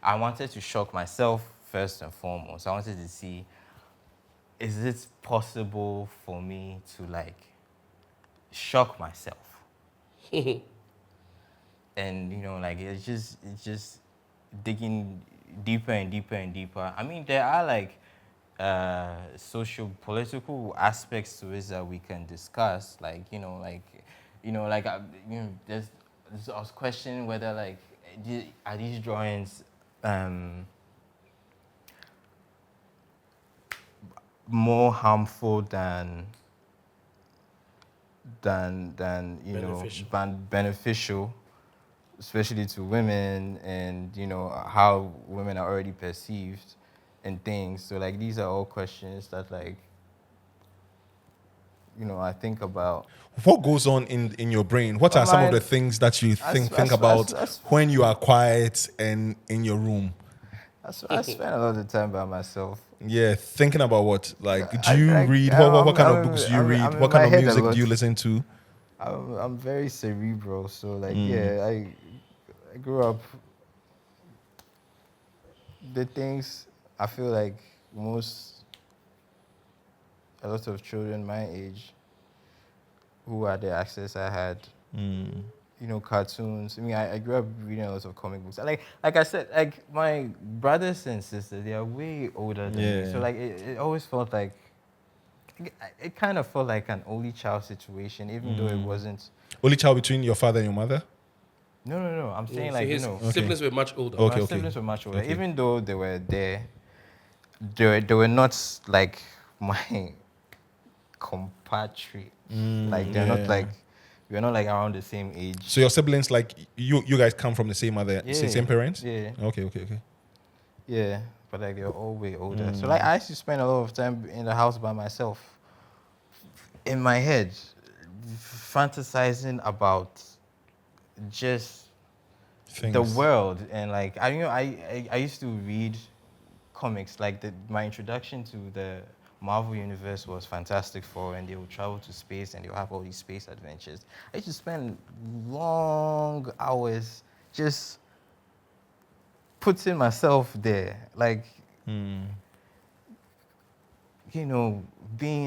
I wanted to shock myself first and foremost. I wanted to see, is it possible for me to like shock myself? And like it's just digging deeper and deeper and deeper. I mean, there are like social political aspects to it that we can discuss, I was questioning whether like are these drawings more harmful than beneficial, especially to women, and how women are already perceived and things. So like these are all questions that like I think about. What goes on in your brain? What are some of the things that you think about when you are quiet and in your room? I spend a lot of time by myself. Yeah, thinking about what? Like, do you read? What kind of books do you read? What kind of music do you listen to? I'm very cerebral, so like I grew up. The things I feel like a lot of children my age who had the access I had, cartoons. I mean, I grew up reading a lot of comic books. Like I said, like my brothers and sisters, they are way older than me. So like it always felt like, it kind of felt like an only child situation, even though it wasn't. Only child between your father and your mother? No. I'm saying so his siblings were much older. My siblings were much older. Okay. Even though they were there, they were not like my compatriot. Like they're not like, we're not like around the same age. So your siblings, like you guys come from the same mother, same parents? Yeah. Okay. Yeah, but like they're all way older. So like I used to spend a lot of time in the house by myself, in my head, fantasizing about just the world. And like I used to read comics. Like my introduction to the Marvel Universe was Fantastic Four, and they would travel to space and they would have all these space adventures. I used to spend long hours just putting myself there, like, being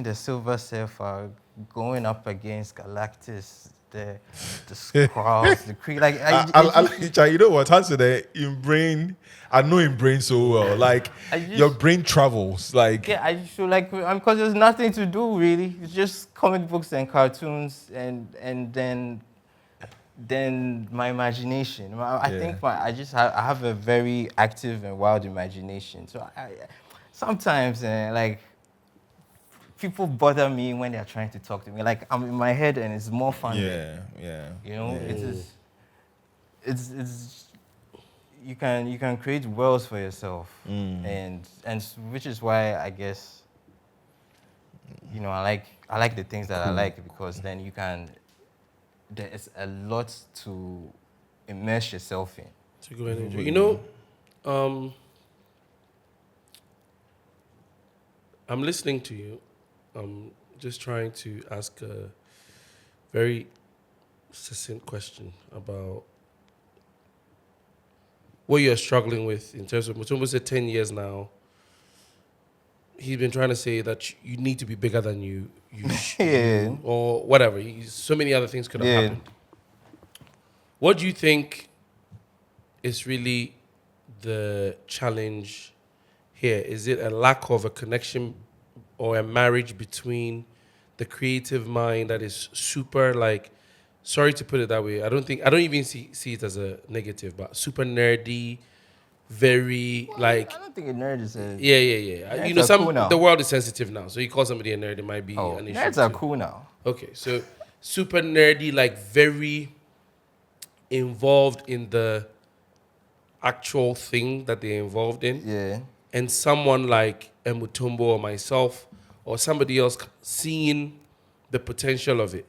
the Silver Surfer, going up against Galactus, the Skrulls, the Kree. Like, you know what, Hanson, in brain, I know in brain so well. Like, your brain travels. Like, I feel like because there's nothing to do really. It's just comic books and cartoons, and then my imagination. I think I have a very active and wild imagination. So I sometimes like people bother me when they're trying to talk to me. Like I'm in my head and it's more fun. Yeah, yeah. You know, yeah. it's you can create worlds for yourself, and which is why I guess, you know, I like the things that I like, because then there's a lot to immerse yourself in. To go and enjoy. You know, I'm listening to you. I'm just trying to ask a very succinct question about what you're struggling with in terms of Mutombo said 10 years now. He's been trying to say that you need to be bigger than you Yeah. or whatever. So many other things could have Yeah. happened. What do you think is really the challenge here? Is it a lack of a connection or a marriage between the creative mind that is super, like, sorry to put it that way, I don't even see it as a negative, but super nerdy, very like, I don't think a nerd is a. yeah. Nerds You know, are cool now. the world is sensitive now, so you call somebody a nerd, it might be an issue. Nerds are too. cool now. Okay, so super nerdy, like very involved in the actual thing that they're involved in. Yeah. And someone like a Mutombo or myself or somebody else seeing the potential of it,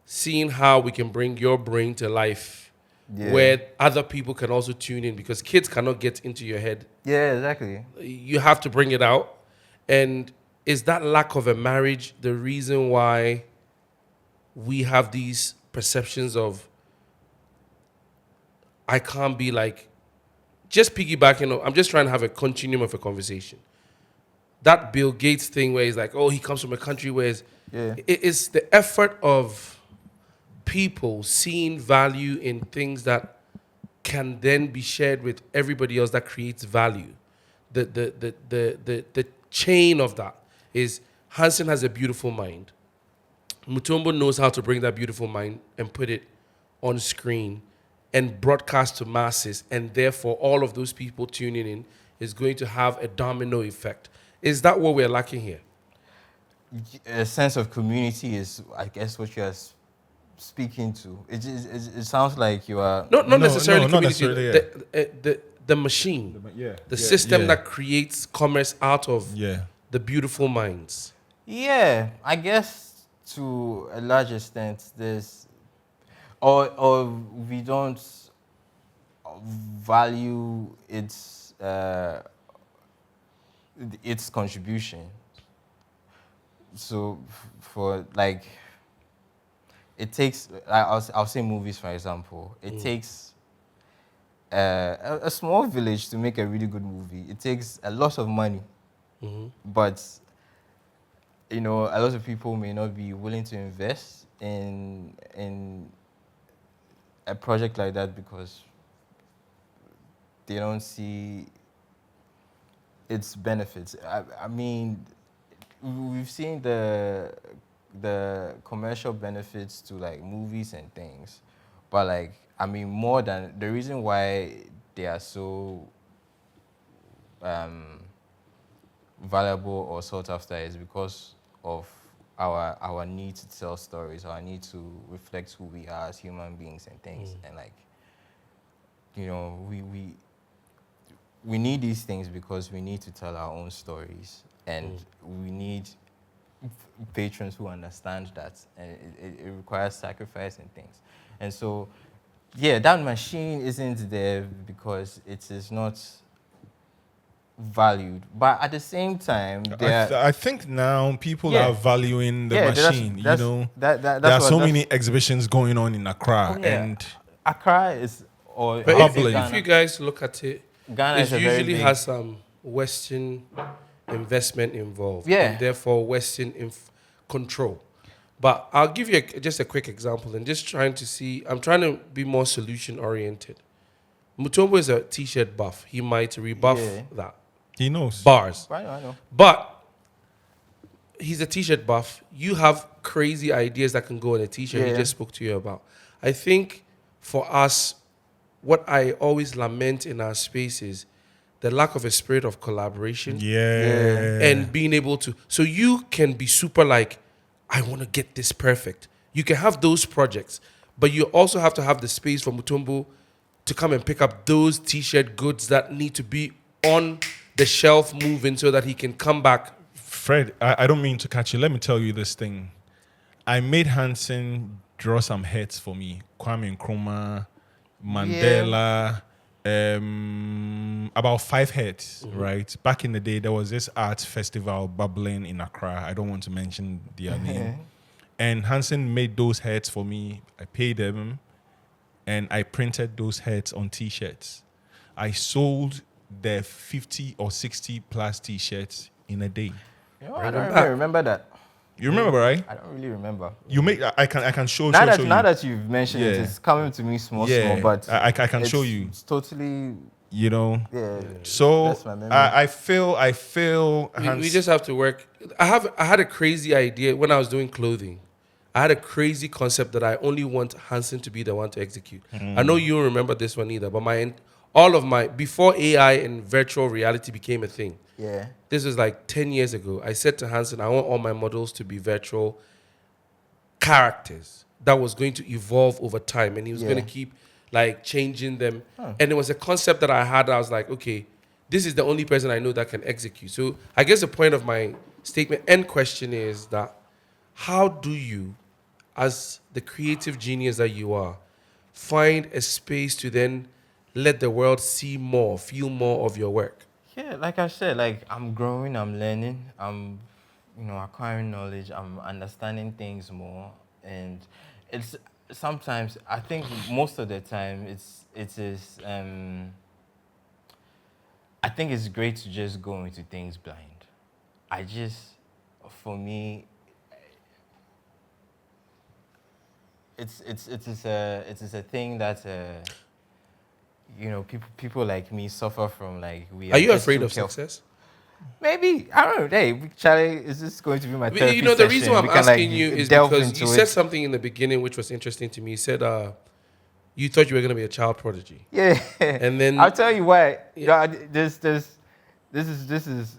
seeing how we can bring your brain to life, where other people can also tune in, because kids cannot get into your head. Yeah, exactly. You have to bring it out. And is that lack of a marriage the reason why we have these perceptions of, I can't be like, just piggybacking, I'm just trying to have a continuum of a conversation. That Bill Gates thing where he's like, oh, he comes from a country where it's the effort of people seeing value in things that can then be shared with everybody else that creates value. The chain of that is Hanson has a beautiful mind. Mutombo knows how to bring that beautiful mind and put it on screen and broadcast to masses, and therefore all of those people tuning in is going to have a domino effect. Is that what we're lacking here? A sense of community is, I guess, what you're speaking to. It sounds like you are... Not necessarily not community. necessarily, the machine, the system that creates commerce out of the beautiful minds. Yeah, I guess to a large extent, there's... Or we don't value its contribution. So for like, it takes, I'll say movies, for example. It takes a small village to make a really good movie. It takes a lot of money, but you know, a lot of people may not be willing to invest in a project like that because they don't see its benefits. I mean, we've seen the commercial benefits to like movies and things, but like, I mean, more than the reason why they are so valuable or sought after is because of our need to tell stories, our need to reflect who we are as human beings and things. And like, you know, we need these things because we need to tell our own stories, and we need patrons who understand that, and it requires sacrifice and things. And so, yeah, that machine isn't there because it is not valued, but at the same time, I think now people are valuing the machine. There are so many exhibitions going on in Accra, and Accra is But if you guys look at it, Ghana it usually has some Western investment involved, and therefore Western control. But I'll give you just a quick example, and just trying to see. I'm trying to be more solution oriented. Mutombo is a t-shirt buff. He might rebuff that. He knows bars. I know. But he's a t-shirt buff. You have crazy ideas that can go in a t-shirt. He just spoke to you about. I think for us, what I always lament in our space is the lack of a spirit of collaboration Yeah. and being able to. So you can be super like, I want to get this perfect. You can have those projects, but you also have to have the space for Mutombo to come and pick up those t-shirt goods that need to be on the shelf moving so that he can come back. Fred, I don't mean to catch you. Let me tell you this thing. I made Hanson draw some heads for me. Kwame Nkrumah, Mandela, about 5 heads, right? Back in the day, there was this art festival bubbling in Accra. I don't want to mention their name. And Hanson made those heads for me. I paid them, and I printed those heads on T-shirts. I sold the 50 or 60 plus T-shirts in a day. You know, I don't really remember that. You remember, right? I don't really remember. You make. I can show. Now show that you've mentioned it, Yeah. it's coming to me small, but I can show you. It's totally, You know. yeah. So That's my memory. I feel. We just have to work. I had a crazy idea when I was doing clothing. I had a crazy concept that I only want Hanson to be the one to execute. I know you don't remember this one either, but before AI and virtual reality became a thing. Yeah. This was like 10 years ago. I said to Hanson, I want all my models to be virtual characters that was going to evolve over time. And he was going to keep like changing them. And it was a concept that I had. I was like, okay, this is the only person I know that can execute. So I guess the point of my statement and question is that how do you, as the creative genius that you are, find a space to then let the world see more, feel more of your work? Yeah, like I said, like I'm growing, I'm learning, I'm, acquiring knowledge, I'm understanding things more, and it's sometimes I think most of the time I think it's great to just go into things blind. For me, it's a thing that people like me suffer from. Like we Are you just afraid too of careful. success? Maybe, I don't know. Hey, Charlie, is this going to be my therapy The session? reason why I'm We can, asking you is delve because into you said it. something in the beginning which was interesting to me. You said you thought you were going to be a child prodigy. Yeah, And then I'll tell you why. This is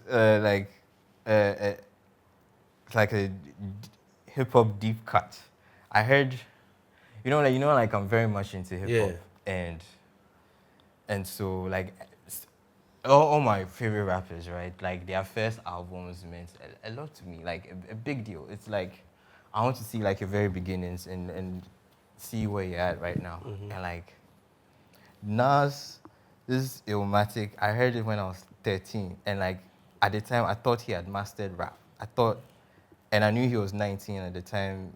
like it's like a hip hop deep cut. I heard, like I'm very much into hip hop, and so like all my favorite rappers, right? Like their first albums meant a lot to me, like a big deal. It's like I want to see like your very beginnings and see where you're at right now. And like Nas, this is Illmatic. I heard it when I was 13, and like at the time I thought he had mastered rap. And I knew he was 19 at the time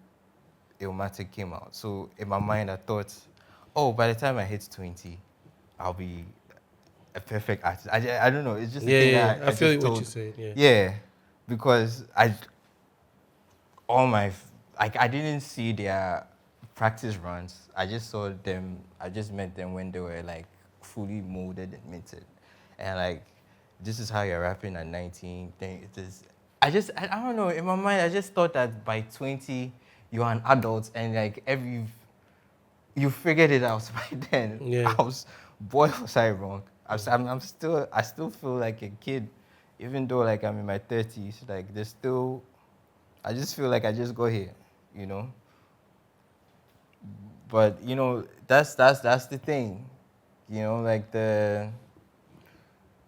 Illmatic came out. So in my mind I thought, oh, by the time I hit 20, I'll be a perfect artist. I don't know. It's just a thing that I feel just what told. you're saying. Yeah, because I didn't see their practice runs. I just saw them. I just met them when they were like fully molded and minted, and like this is how you're rapping at 19. I don't know. In my mind, I just thought that by 20 you're an adult and like you figured it out by then. Yeah. Was I wrong? I still feel like a kid, even though like I'm in my 30s. Like I just feel like I just got here, But that's the thing, like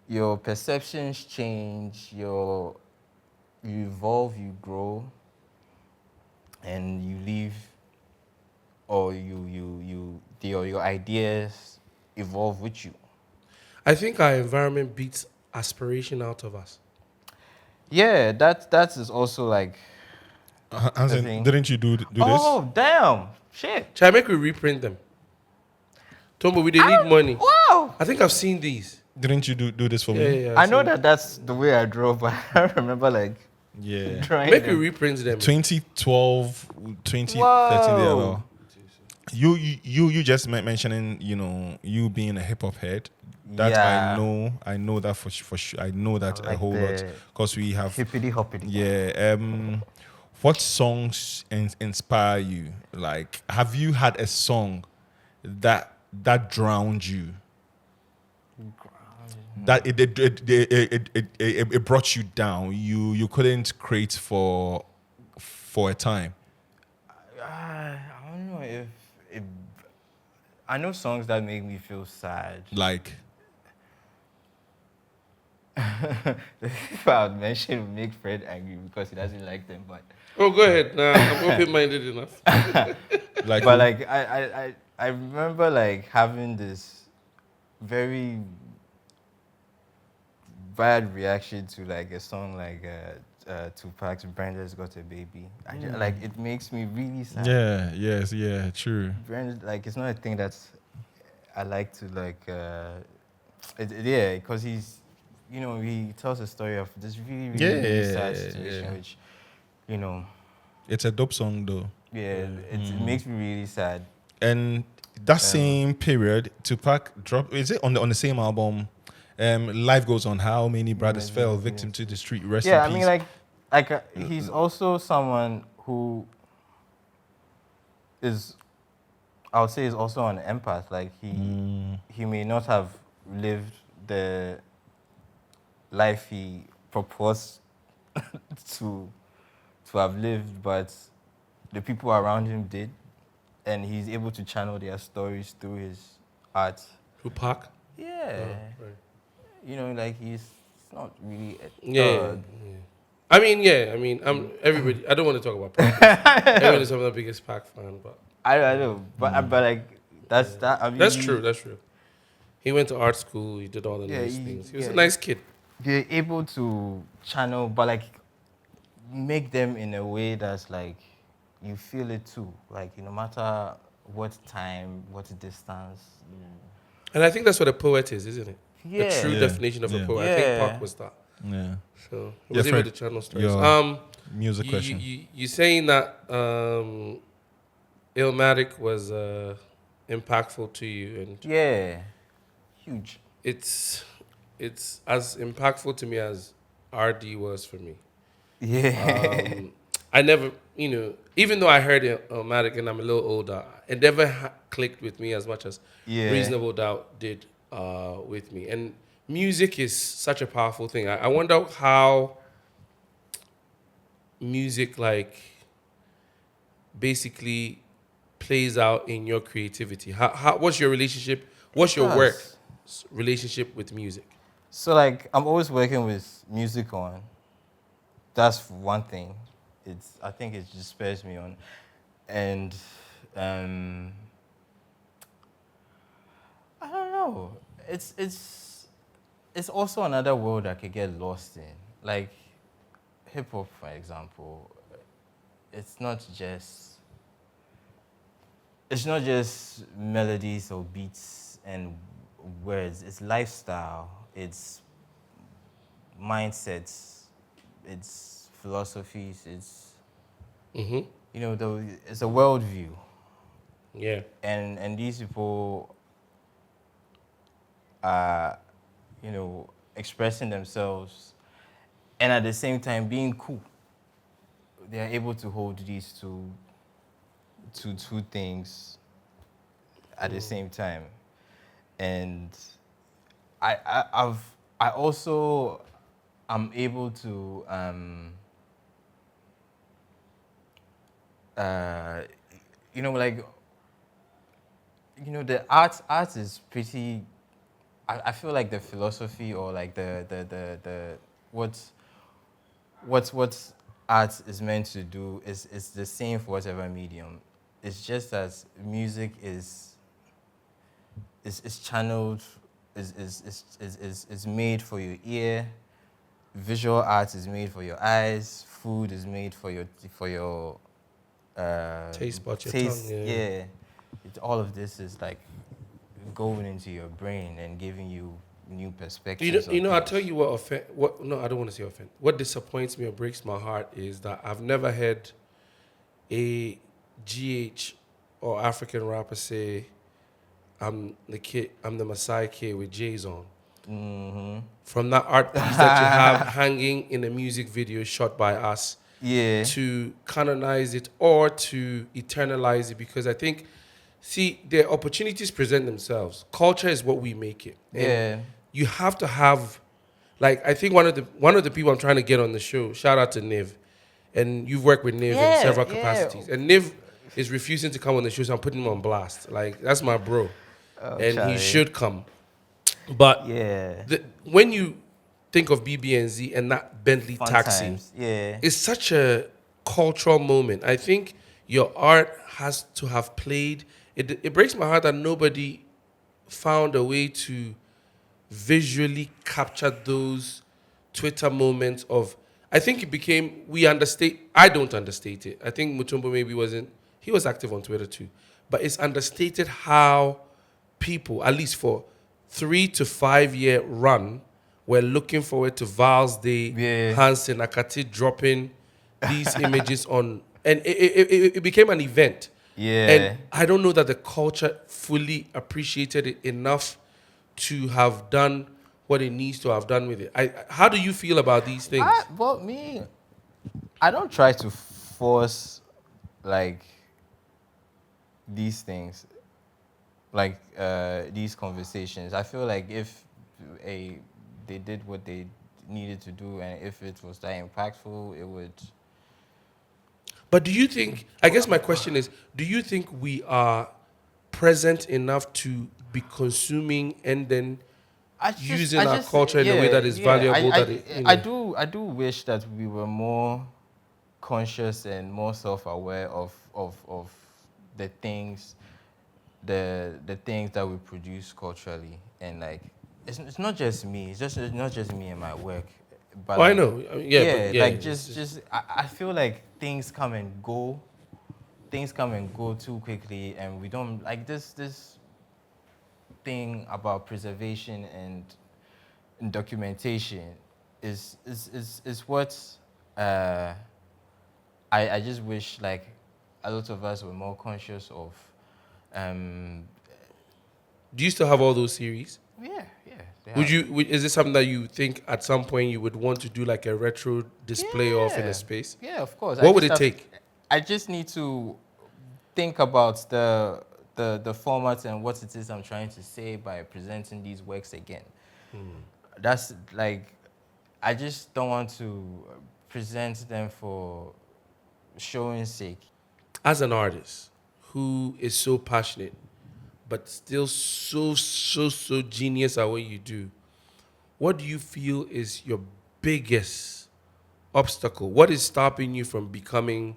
your perceptions change, you evolve, you grow, and you leave, or your ideas evolve with you. I think our environment beats aspiration out of us. Yeah, that is also like. Hanson, thing. didn't you do this? Oh damn! Shit. Shall I make we reprint them? Tombo, we need money. Wow. I think I've seen these. Didn't you do this for me? Yeah. I know that's the way I draw, but I don't remember like Yeah. drawing. Make we them. reprint them. 2012, 2013 Whoa. there about. You just mentioning, you being a hip hop head. That Yeah. I know that for sure. I know that I a whole lot the because we have. Hippity hoppity. Yeah. What songs inspire you? Like, have you had a song that drowned you? that it brought you down. You couldn't create for a time. I don't know if I know songs that make me feel sad. Like, If I would mention would make Fred angry because he doesn't like them, but Oh, go ahead. Nah, I'm open-minded enough. like, but like I remember like having this very bad reaction to like a song like Tupac's Brenda's Got a Baby. Like it makes me really sad. yeah, yes, yeah, true. Brenda, like it's not a thing that's I like to like yeah, because he's he tells a story of this really really sad situation Yeah. which you know It's a dope song though. it makes me really sad. And that same period, Tupac dropped. Is it on the same album? Life Goes On. How many brothers fell victim to the street? Rest in Yeah, I peace. mean like he's also someone who is, I would say, is also an empath. Like he may not have lived the life he purports to have lived, but the people around him did, and he's able to channel their stories through his art. Tupac? Yeah, Right. like he's not really a Yeah. thug. I mean, I'm everybody. I don't want to talk about Pac. Everybody's I'm the biggest Pac fan, but I know, but like that's that. I mean, that's true. That's true. He went to art school. He did all the Yeah, nice he- things. He was yeah, a nice kid. You're able to channel, but like make them in a way that's like you feel it too. Like no matter what time, what distance. And I think that's what a poet is, isn't it? Yeah. A true Yeah. definition of a Yeah. poet. I think Yeah. Pac was that. Yeah. So he Yeah, was able Fred, to channel stories. your music you, question. you saying that Illmatic was impactful to you, and Yeah. Huge. it's as impactful to me as RD was for me. Yeah. I never, even though I heard Illmatic and I'm a little older, it never clicked with me as much as Yeah. Reasonable Doubt did with me. And music is such a powerful thing. I wonder how music like basically plays out in your creativity. What's your relationship? What's your work relationship with music? So like I'm always working with music on. That's one thing. I think it just spurs me on. And I don't know. It's also another world I could get lost in. Like hip hop, for example. It's not just melodies or beats and words. It's lifestyle. It's mindsets. It's philosophies. It's it's a worldview. Yeah. And these people are, expressing themselves and at the same time being cool. They are able to hold these two things at the same time. And I also am able to the art is pretty. I feel like the philosophy or like the what art is meant to do is the same for whatever medium. It's just that music is channeled, is made for your ear. Visual art is made for your eyes. Food is made for your Taste buds, your taste. tongue, yeah. Yeah. All of this is like going into your brain and giving you new perspectives. I'll tell you no, I don't want to say offend. What disappoints me or breaks my heart is that I've never heard a GH or African rapper say, I'm the Maasai kid with J's on. Mm-hmm. From that art piece that you have hanging in a music video shot by us, Yeah. to canonize it or to eternalize it, because I think, the opportunities present themselves. Culture is what we make it. And Yeah. you have to have, like, I think one of the people I'm trying to get on the show, shout out to Niv, and you've worked with Niv in several capacities, and Niv is refusing to come on the show, so I'm putting him on blast. Like, that's my bro, and he should come. But when you think of BBNZ and that Bentley Fun taxi, times. Yeah. it's such a cultural moment. I think your art has to have played. It breaks my heart that nobody found a way to visually capture those Twitter moments of. I think it became, we understate. I don't understate it. I think Mutombo maybe wasn't. He was active on Twitter too, but it's understated how people, at least for 3 to 5 year run, were looking forward to Val's Day, Hanson Akatti dropping these images on, and it became an event. Yeah. And I don't know that the culture fully appreciated it enough to have done what it needs to have done with it. How do you feel about these things? I don't try to force like these things, like these conversations. I feel like if they did what they needed to do, and if it was that impactful, it would. But do you think, I guess my question is, do you think we are present enough to be consuming and then using our culture in a way that is valuable? I do wish that we were more conscious and more self-aware of the things that we produce culturally, and like it's not just me. It's not just me and my work. But I know. I feel like things come and go too quickly, and we don't like this thing about preservation and documentation is what I just wish like a lot of us were more conscious of. Do you still have all those series? Yeah. Is this something that you think at some point you would want to do like a retro display of in a space? Yeah, of course. What would it take? I just need to think about the format and what it is I'm trying to say by presenting these works again. That's like, I just don't want to present them for showing sake. As an artist who is so passionate, but still so genius at what you do, what do you feel is your biggest obstacle? What is stopping you from becoming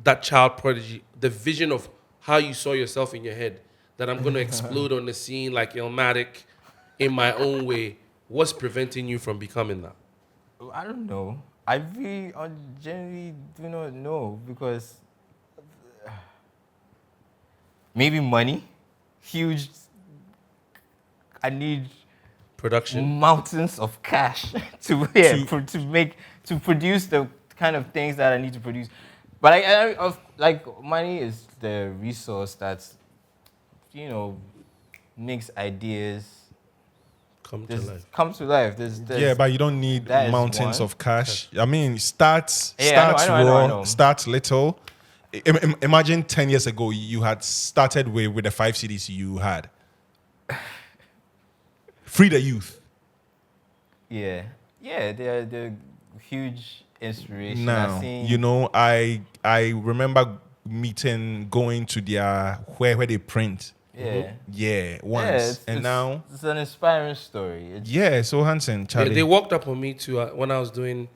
that child prodigy, the vision of how you saw yourself in your head, that I'm going to explode on the scene like Illmatic in my own way? What's preventing you from becoming that? I don't know. I genuinely do not know, because maybe money. Huge. I need production, mountains of cash to produce the kind of things that I need to produce. But money is the resource that makes ideas come to life. But you don't need mountains of cash. I mean, start I know. start little. Imagine 10 years ago you had started with the 5 CDs you had. Free the youth. Yeah, they're huge inspiration. Now, I remember going to their where they print. Once. It's an inspiring story. So Hanson, Charlie. They walked up on me too when I was doing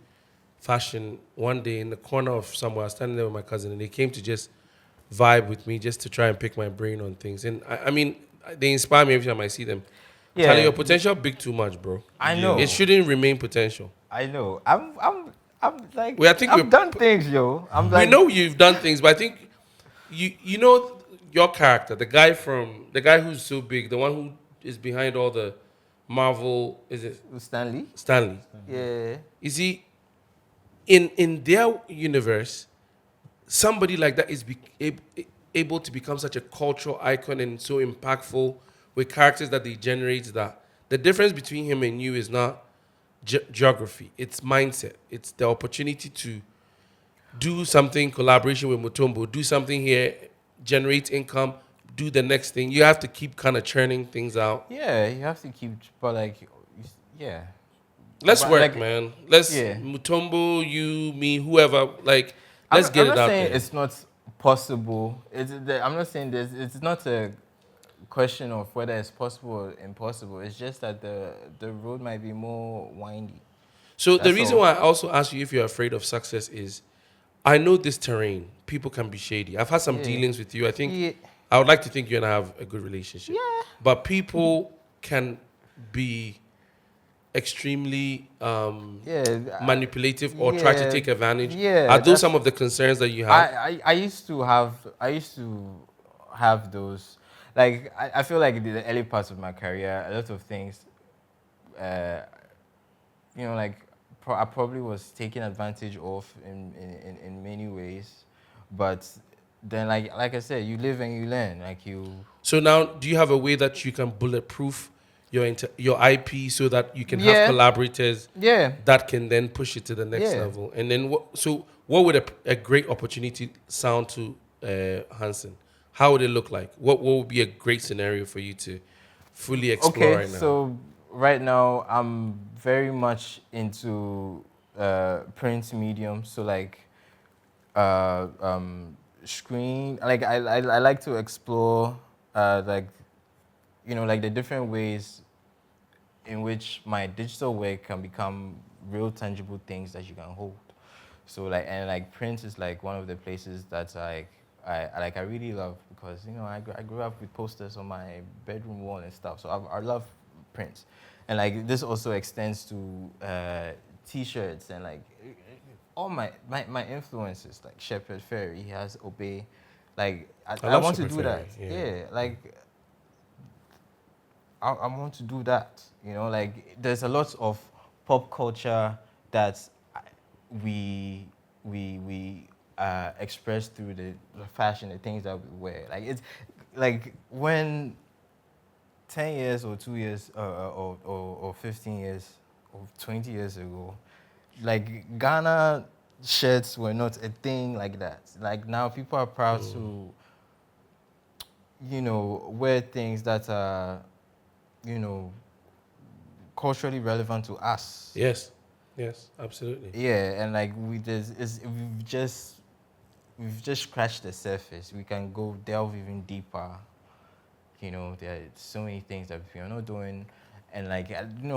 fashion one day in the corner of somewhere. I was standing there with my cousin, and they came to just vibe with me, just to try and pick my brain on things. And I mean, they inspire me every time I see them. Charlie, your potential big too much, bro. I know. It shouldn't remain potential. I know. I'm like, I've done things, yo. We know you've done things, but I think you know your character, the guy who's so big, the one who is behind all the Marvel, is it Stanley? Yeah. You see, in their universe, somebody like that is able to become such a cultural icon and so impactful with characters that they generate, that the difference between him and you is not geography, it's mindset. It's the opportunity to do something, collaboration with Mutombo, do something here, generate income, do the next thing. You have to keep kind of churning things out. Yeah, you have to keep, but like, yeah. Let's But, work, like, man. Let's yeah. Mutombo, you, me, whoever. Like, I'm, let's I'm get not it out saying there. it's not possible. I'm not saying this. It's not a question of whether it's possible or impossible. It's just that the road might be more windy. So the That's reason all. why I also ask you if you're afraid of success is, I know this terrain. People can be shady. I've had some Yeah. dealings with you. I think Yeah. I would like to think you and I have a good relationship. Yeah. But people can be extremely Yeah. manipulative or try to take advantage. Yeah. Are those some of the concerns that you have? I used to have those, like, I feel like in the early parts of my career, a lot of things, uh, like, I probably was taken advantage of in many ways, but then, like I said, you live and you learn. Like, you. So now, do you have a way that you can bulletproof your IP so that you can have Yeah. collaborators Yeah. that can then push it to the next Yeah. level? And then what would a great opportunity sound to Hanson? How would it look like? What would be a great scenario for you to fully explore Okay, right now? so right now I'm very much into print medium. So, like, screen. Like, I like to explore like, like the different ways in which my digital work can become real tangible things that you can hold. So, like print is like one of the places that I really love, because I grew up with posters on my bedroom wall and stuff. So I love print, and like this also extends to t-shirts and like all my influences, like Shepard Fairey. He has Obey. Like I love want to Shepard do that. Fairey, yeah. Yeah, like I want to do that. Like, there's a lot of pop culture that we express through the fashion, the things that we wear. Like, it's like when 10 years or 2 years or 15 years or 20 years ago, like, Ghana shirts were not a thing like that. Like, now people are proud to, wear things that are, culturally relevant to us. Yes, absolutely. Yeah, and like we've just scratched the surface. We can go delve even deeper. There are so many things that we are not doing, and like,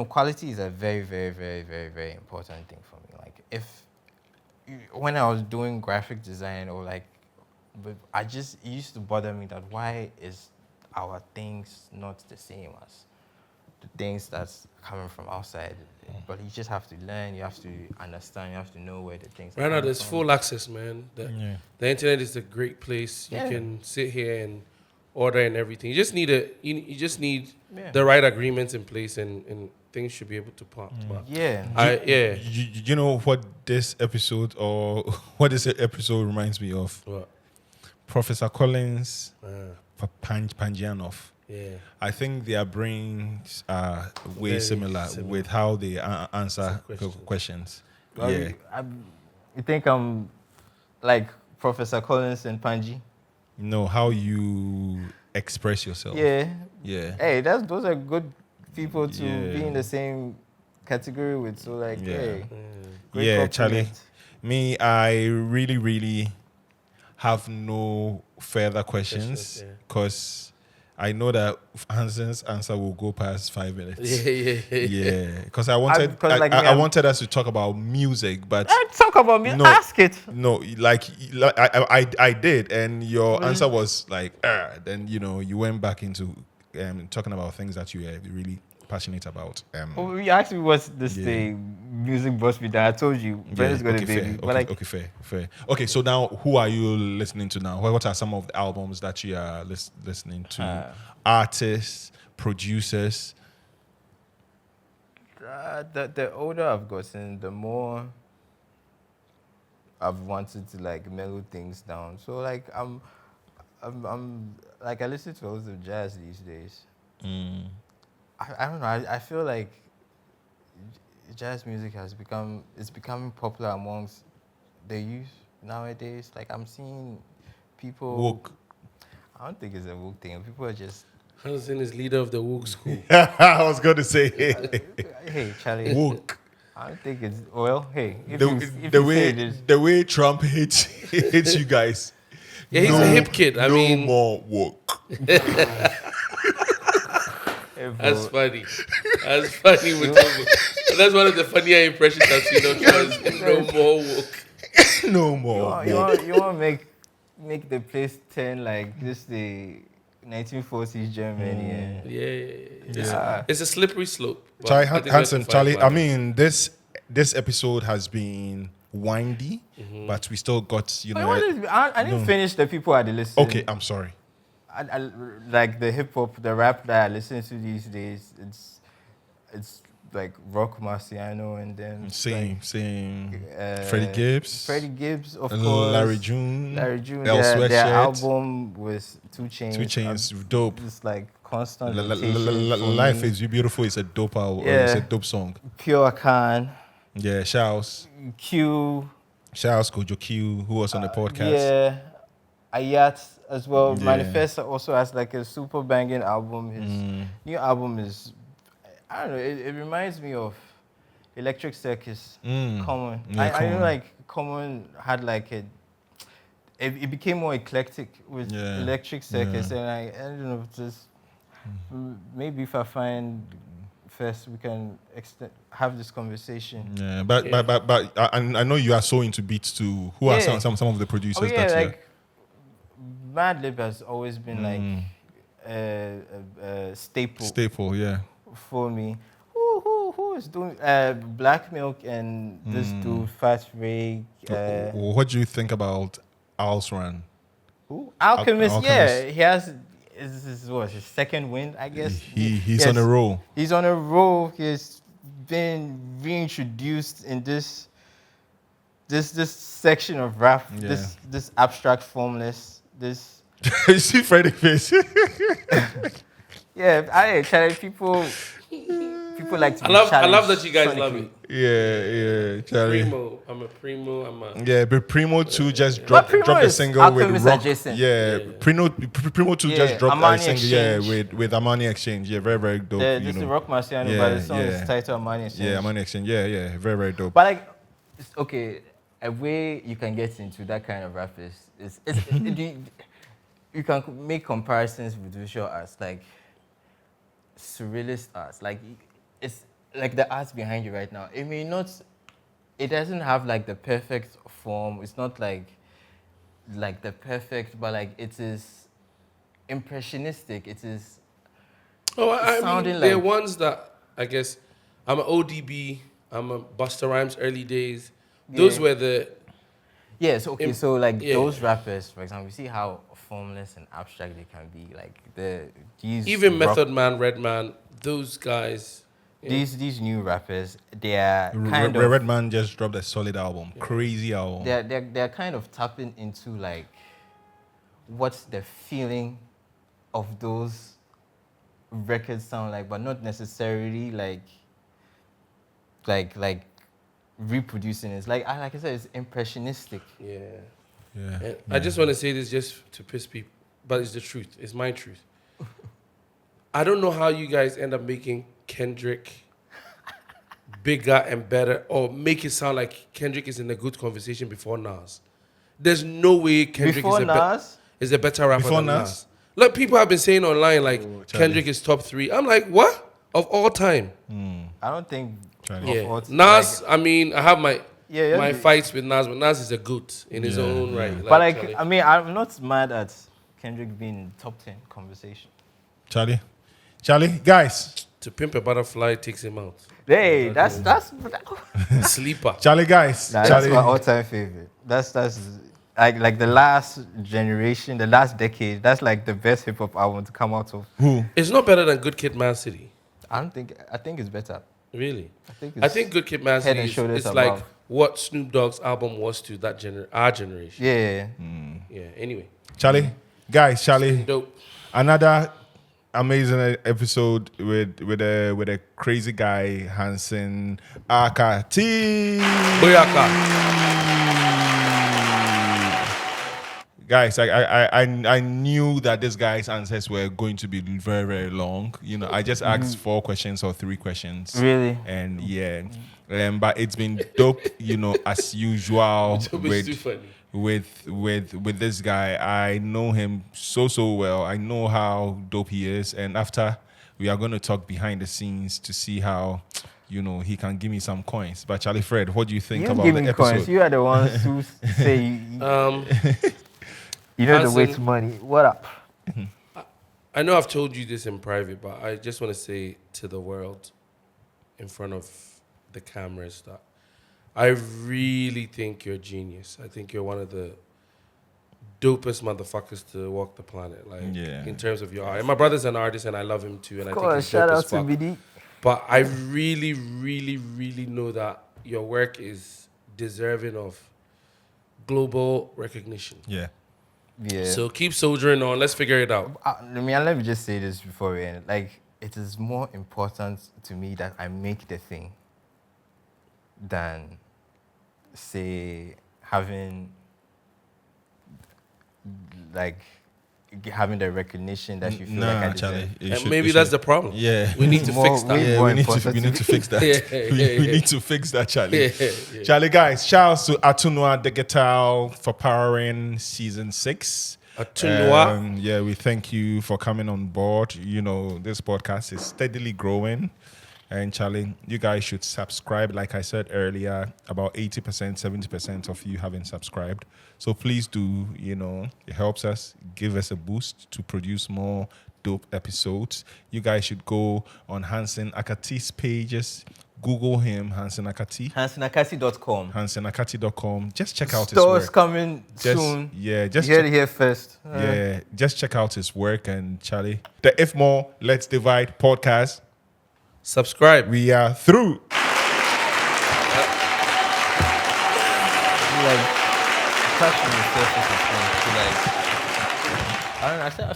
quality is a very, very, very, very, very important thing for me. Like, when I was doing graphic design, or like, but it used to bother me that why is our things not the same as the things that's coming from outside. But you just have to learn, you have to understand, you have to know where the things are Right now, coming there's from. full access, man. The internet is a great place. Yeah. You can sit here and order and everything. You just need you just need Yeah. the right agreements in place, and things should be able to pop. Yeah. You know what this episode or what this episode reminds me of? What? Professor Collins, Uh, Pangianov. yeah. I think their brains are way Very similar similar. with how they answer Questions. questions. Well, Yeah. you think I'm like Professor Collins and Panji? Know how you express yourself. Yeah. Yeah. Hey, those are good people to be Yeah. in the same category with. So, like, Yeah. hey, great Yeah, Charlie. compliment. Me, I really, really have no further questions Questions, yeah. because I know that Hanson's answer will go past 5 minutes. Yeah, because I wanted, because, like, me, I wanted us to talk about music, but Talk about me. No. Ask it. no, like I did, and your answer was like, then you went back into talking about things that you are really passionate about. Oh, you asked me what's this Yeah. thing. Music bust me down. I told you. Brandon's got a baby. fair. But like, Fair. Okay, so now who are you listening to now? What are some of the albums that you are listening to? Artists, producers. the older I've gotten, the more I've wanted to like mellow things down. So like I'm like I listen to a lot of jazz these days. I don't know. I feel like jazz music it's becoming popular amongst the youth nowadays. Like I'm seeing people. Woke. I don't think it's a woke thing. People are just, Hanson is leader of the woke school. I was going to say hey, Charlie. woke. I don't think it's, well, hey, if The, you the say way it is, the way Trump hates you guys. Yeah, he's a hip kid. I no mean, more woke. that's funny. That's funny. That's one of the funnier impressions I've seen of Trump. No more woke. No more woke. you want to make the place turn like this the 1940s Germany. It's a slippery slope. but Charlie I think we have to Hanson, fight Charlie. I balance. mean, this episode has been windy, but we still got I didn't finish the people I listened. Okay, I'm sorry. I like the hip hop, the rap that I listen to these days. It's like Rock Marciano and then Same. like, Freddie Gibbs, of course. Larry June, Their album with 2 Chainz. 2 Chainz, dope. It's like constant. Life is beautiful. It's a dope album. Yeah. It's a dope song. Pure Khan, Yeah, shouts Kojo Q, who was on the podcast. Yeah, Ayat as well. Yeah. Manifest also has like a super banging album. His new album is, I don't know, it reminds me of Electric Circus, Common. Yeah, I Common. know like Common had like it became more eclectic with Electric Circus, and I don't know, just maybe if I find first we can have this conversation. Yeah, but I know you are so into beats too. Who are some of the producers that you like Madlib has always been like a staple. Staple, yeah. For me. Who is doing Black Milk and this dude Fat Ray? What do you think about Alsran? Who? Alchemist. Alchemist. Yeah, he has. This is what his second win, I guess. He's on a roll. He's on a roll. He's been reintroduced in this section of rap. Yeah. This abstract formless. This. You see Freddie face. Yeah, Charlie, people like to. I love that you guys love it. Yeah, Charlie. Primo. I'm a primo. Yeah, but Primo 2 just dropped a single Alchemist with Rock. adjacent. Yeah, Primo 2 just dropped Amani a single. Exchange. With Amani Exchange. Yeah, very very dope. This is Rock Marciano, but the song is titled Amani Exchange. Yeah, Amani Exchange. Yeah, very very dope. But like, it's okay, a way you can get into that kind of rap is you can make comparisons with visual arts, like surrealist arts. Like it's like the arts behind you right now. It doesn't have like the perfect form. It's not like the perfect, but like it is impressionistic. It is. Oh, I sounding mean, they're like- ones that I guess I'm an ODB. I'm a Busta Rhymes early days. Those Yeah. were the Yes, okay, so like yeah. those rappers, for example, you see how formless and abstract they can be. Like these even rock- Method Man, Redman. Those guys. Yeah. These new rappers, they are kind of Redman just dropped a solid album. Crazy album. they're kind of tapping into like what's the feeling of those records sound like, but not necessarily like reproducing it. It's like I said, it's impressionistic. Yeah. Yeah. And I just want to say this just to piss people, but it's the truth. It's my truth. I don't know how you guys end up making Kendrick bigger and better, or make it sound like Kendrick is in a good conversation before Nas. There's no way Kendrick Before Nas? is a better rapper Before than Nas? Nas. Look, people have been saying online like Charlie. Kendrick is top 3. I'm like, what? Of all time? I don't think Charlie. of Yeah. all- Nas, I mean, I have my Yeah, my fights with Nas, but Nas is a goat in his own right. but like Charlie. I mean, I'm not mad at Kendrick being in top 10 conversation. Charlie, guys. To pimp a butterfly takes him out. Hey, that's Sleeper. Charlie, guys. Nah, that's Charlie. my all-time favorite. That's like the last generation, the last decade. That's like the best hip hop album to come out of. Who? It's not better than Good Kid, Mad City. I think it's better. Really? I I think Good Kid, Mad head City and is shoulders it's like above. what Snoop Dogg's album was to that our generation. Yeah. Yeah. Anyway, Charlie, guys. Charlie. dope. Another amazing episode with a crazy guy, Hanson Akatti. Boyaka. Guys, I knew that this guy's answers were going to be very, very long. You know, I just asked 4 questions or 3 questions. Really? And yeah, but it's been dope. You know, as usual It's too funny. with this guy. I know him so well. I know how dope he is, and after we are going to talk behind the scenes to see how, you know, he can give me some coins. But Charlie Fred, what do you think You about give the me episode? coins. You are the ones who say you know the Hanson, way to money. What up? I know I've told you this in private, but I just want to say to the world in front of the cameras that I really think you're a genius. I think you're one of the dopest motherfuckers to walk the planet. Like, in terms of your art. And my brother's an artist, and I love him too. And Of I think course, he's shout dope out as to fuck. BD. But I really, really, really know that your work is deserving of global recognition. Yeah. Yeah. So keep soldiering on. Let's figure it out. Let me just say this before we end. Like, it is more important to me that I make the thing than, say, having the recognition that you feel like I deserve. Charlie. And maybe that's the problem. Yeah. We need to fix that. Yeah, more we need to important fix that. Yeah. We need to fix that, Charlie. Yeah. Charlie, guys, shout out to Atunwa Digital for powering season 6. Atunwa. Yeah, we thank you for coming on board. You know, this podcast is steadily growing. And Charlie, you guys should subscribe. Like I said earlier, about 80%, 70% of you haven't subscribed. So please do, you know, it helps us, give us a boost to produce more dope episodes. You guys should go on Hanson Akatti's pages. Google him, Hanson Akatti. HansonAkatti.com. HansonAkatti.com. Just check out his Stores work. coming Just- soon. Yeah, just You heard check- it here first. yeah, just check out his work. And Charlie, the If More Let's Divide podcast. Subscribe. We are through. Like, touching the surface of things. Like, I don't know. I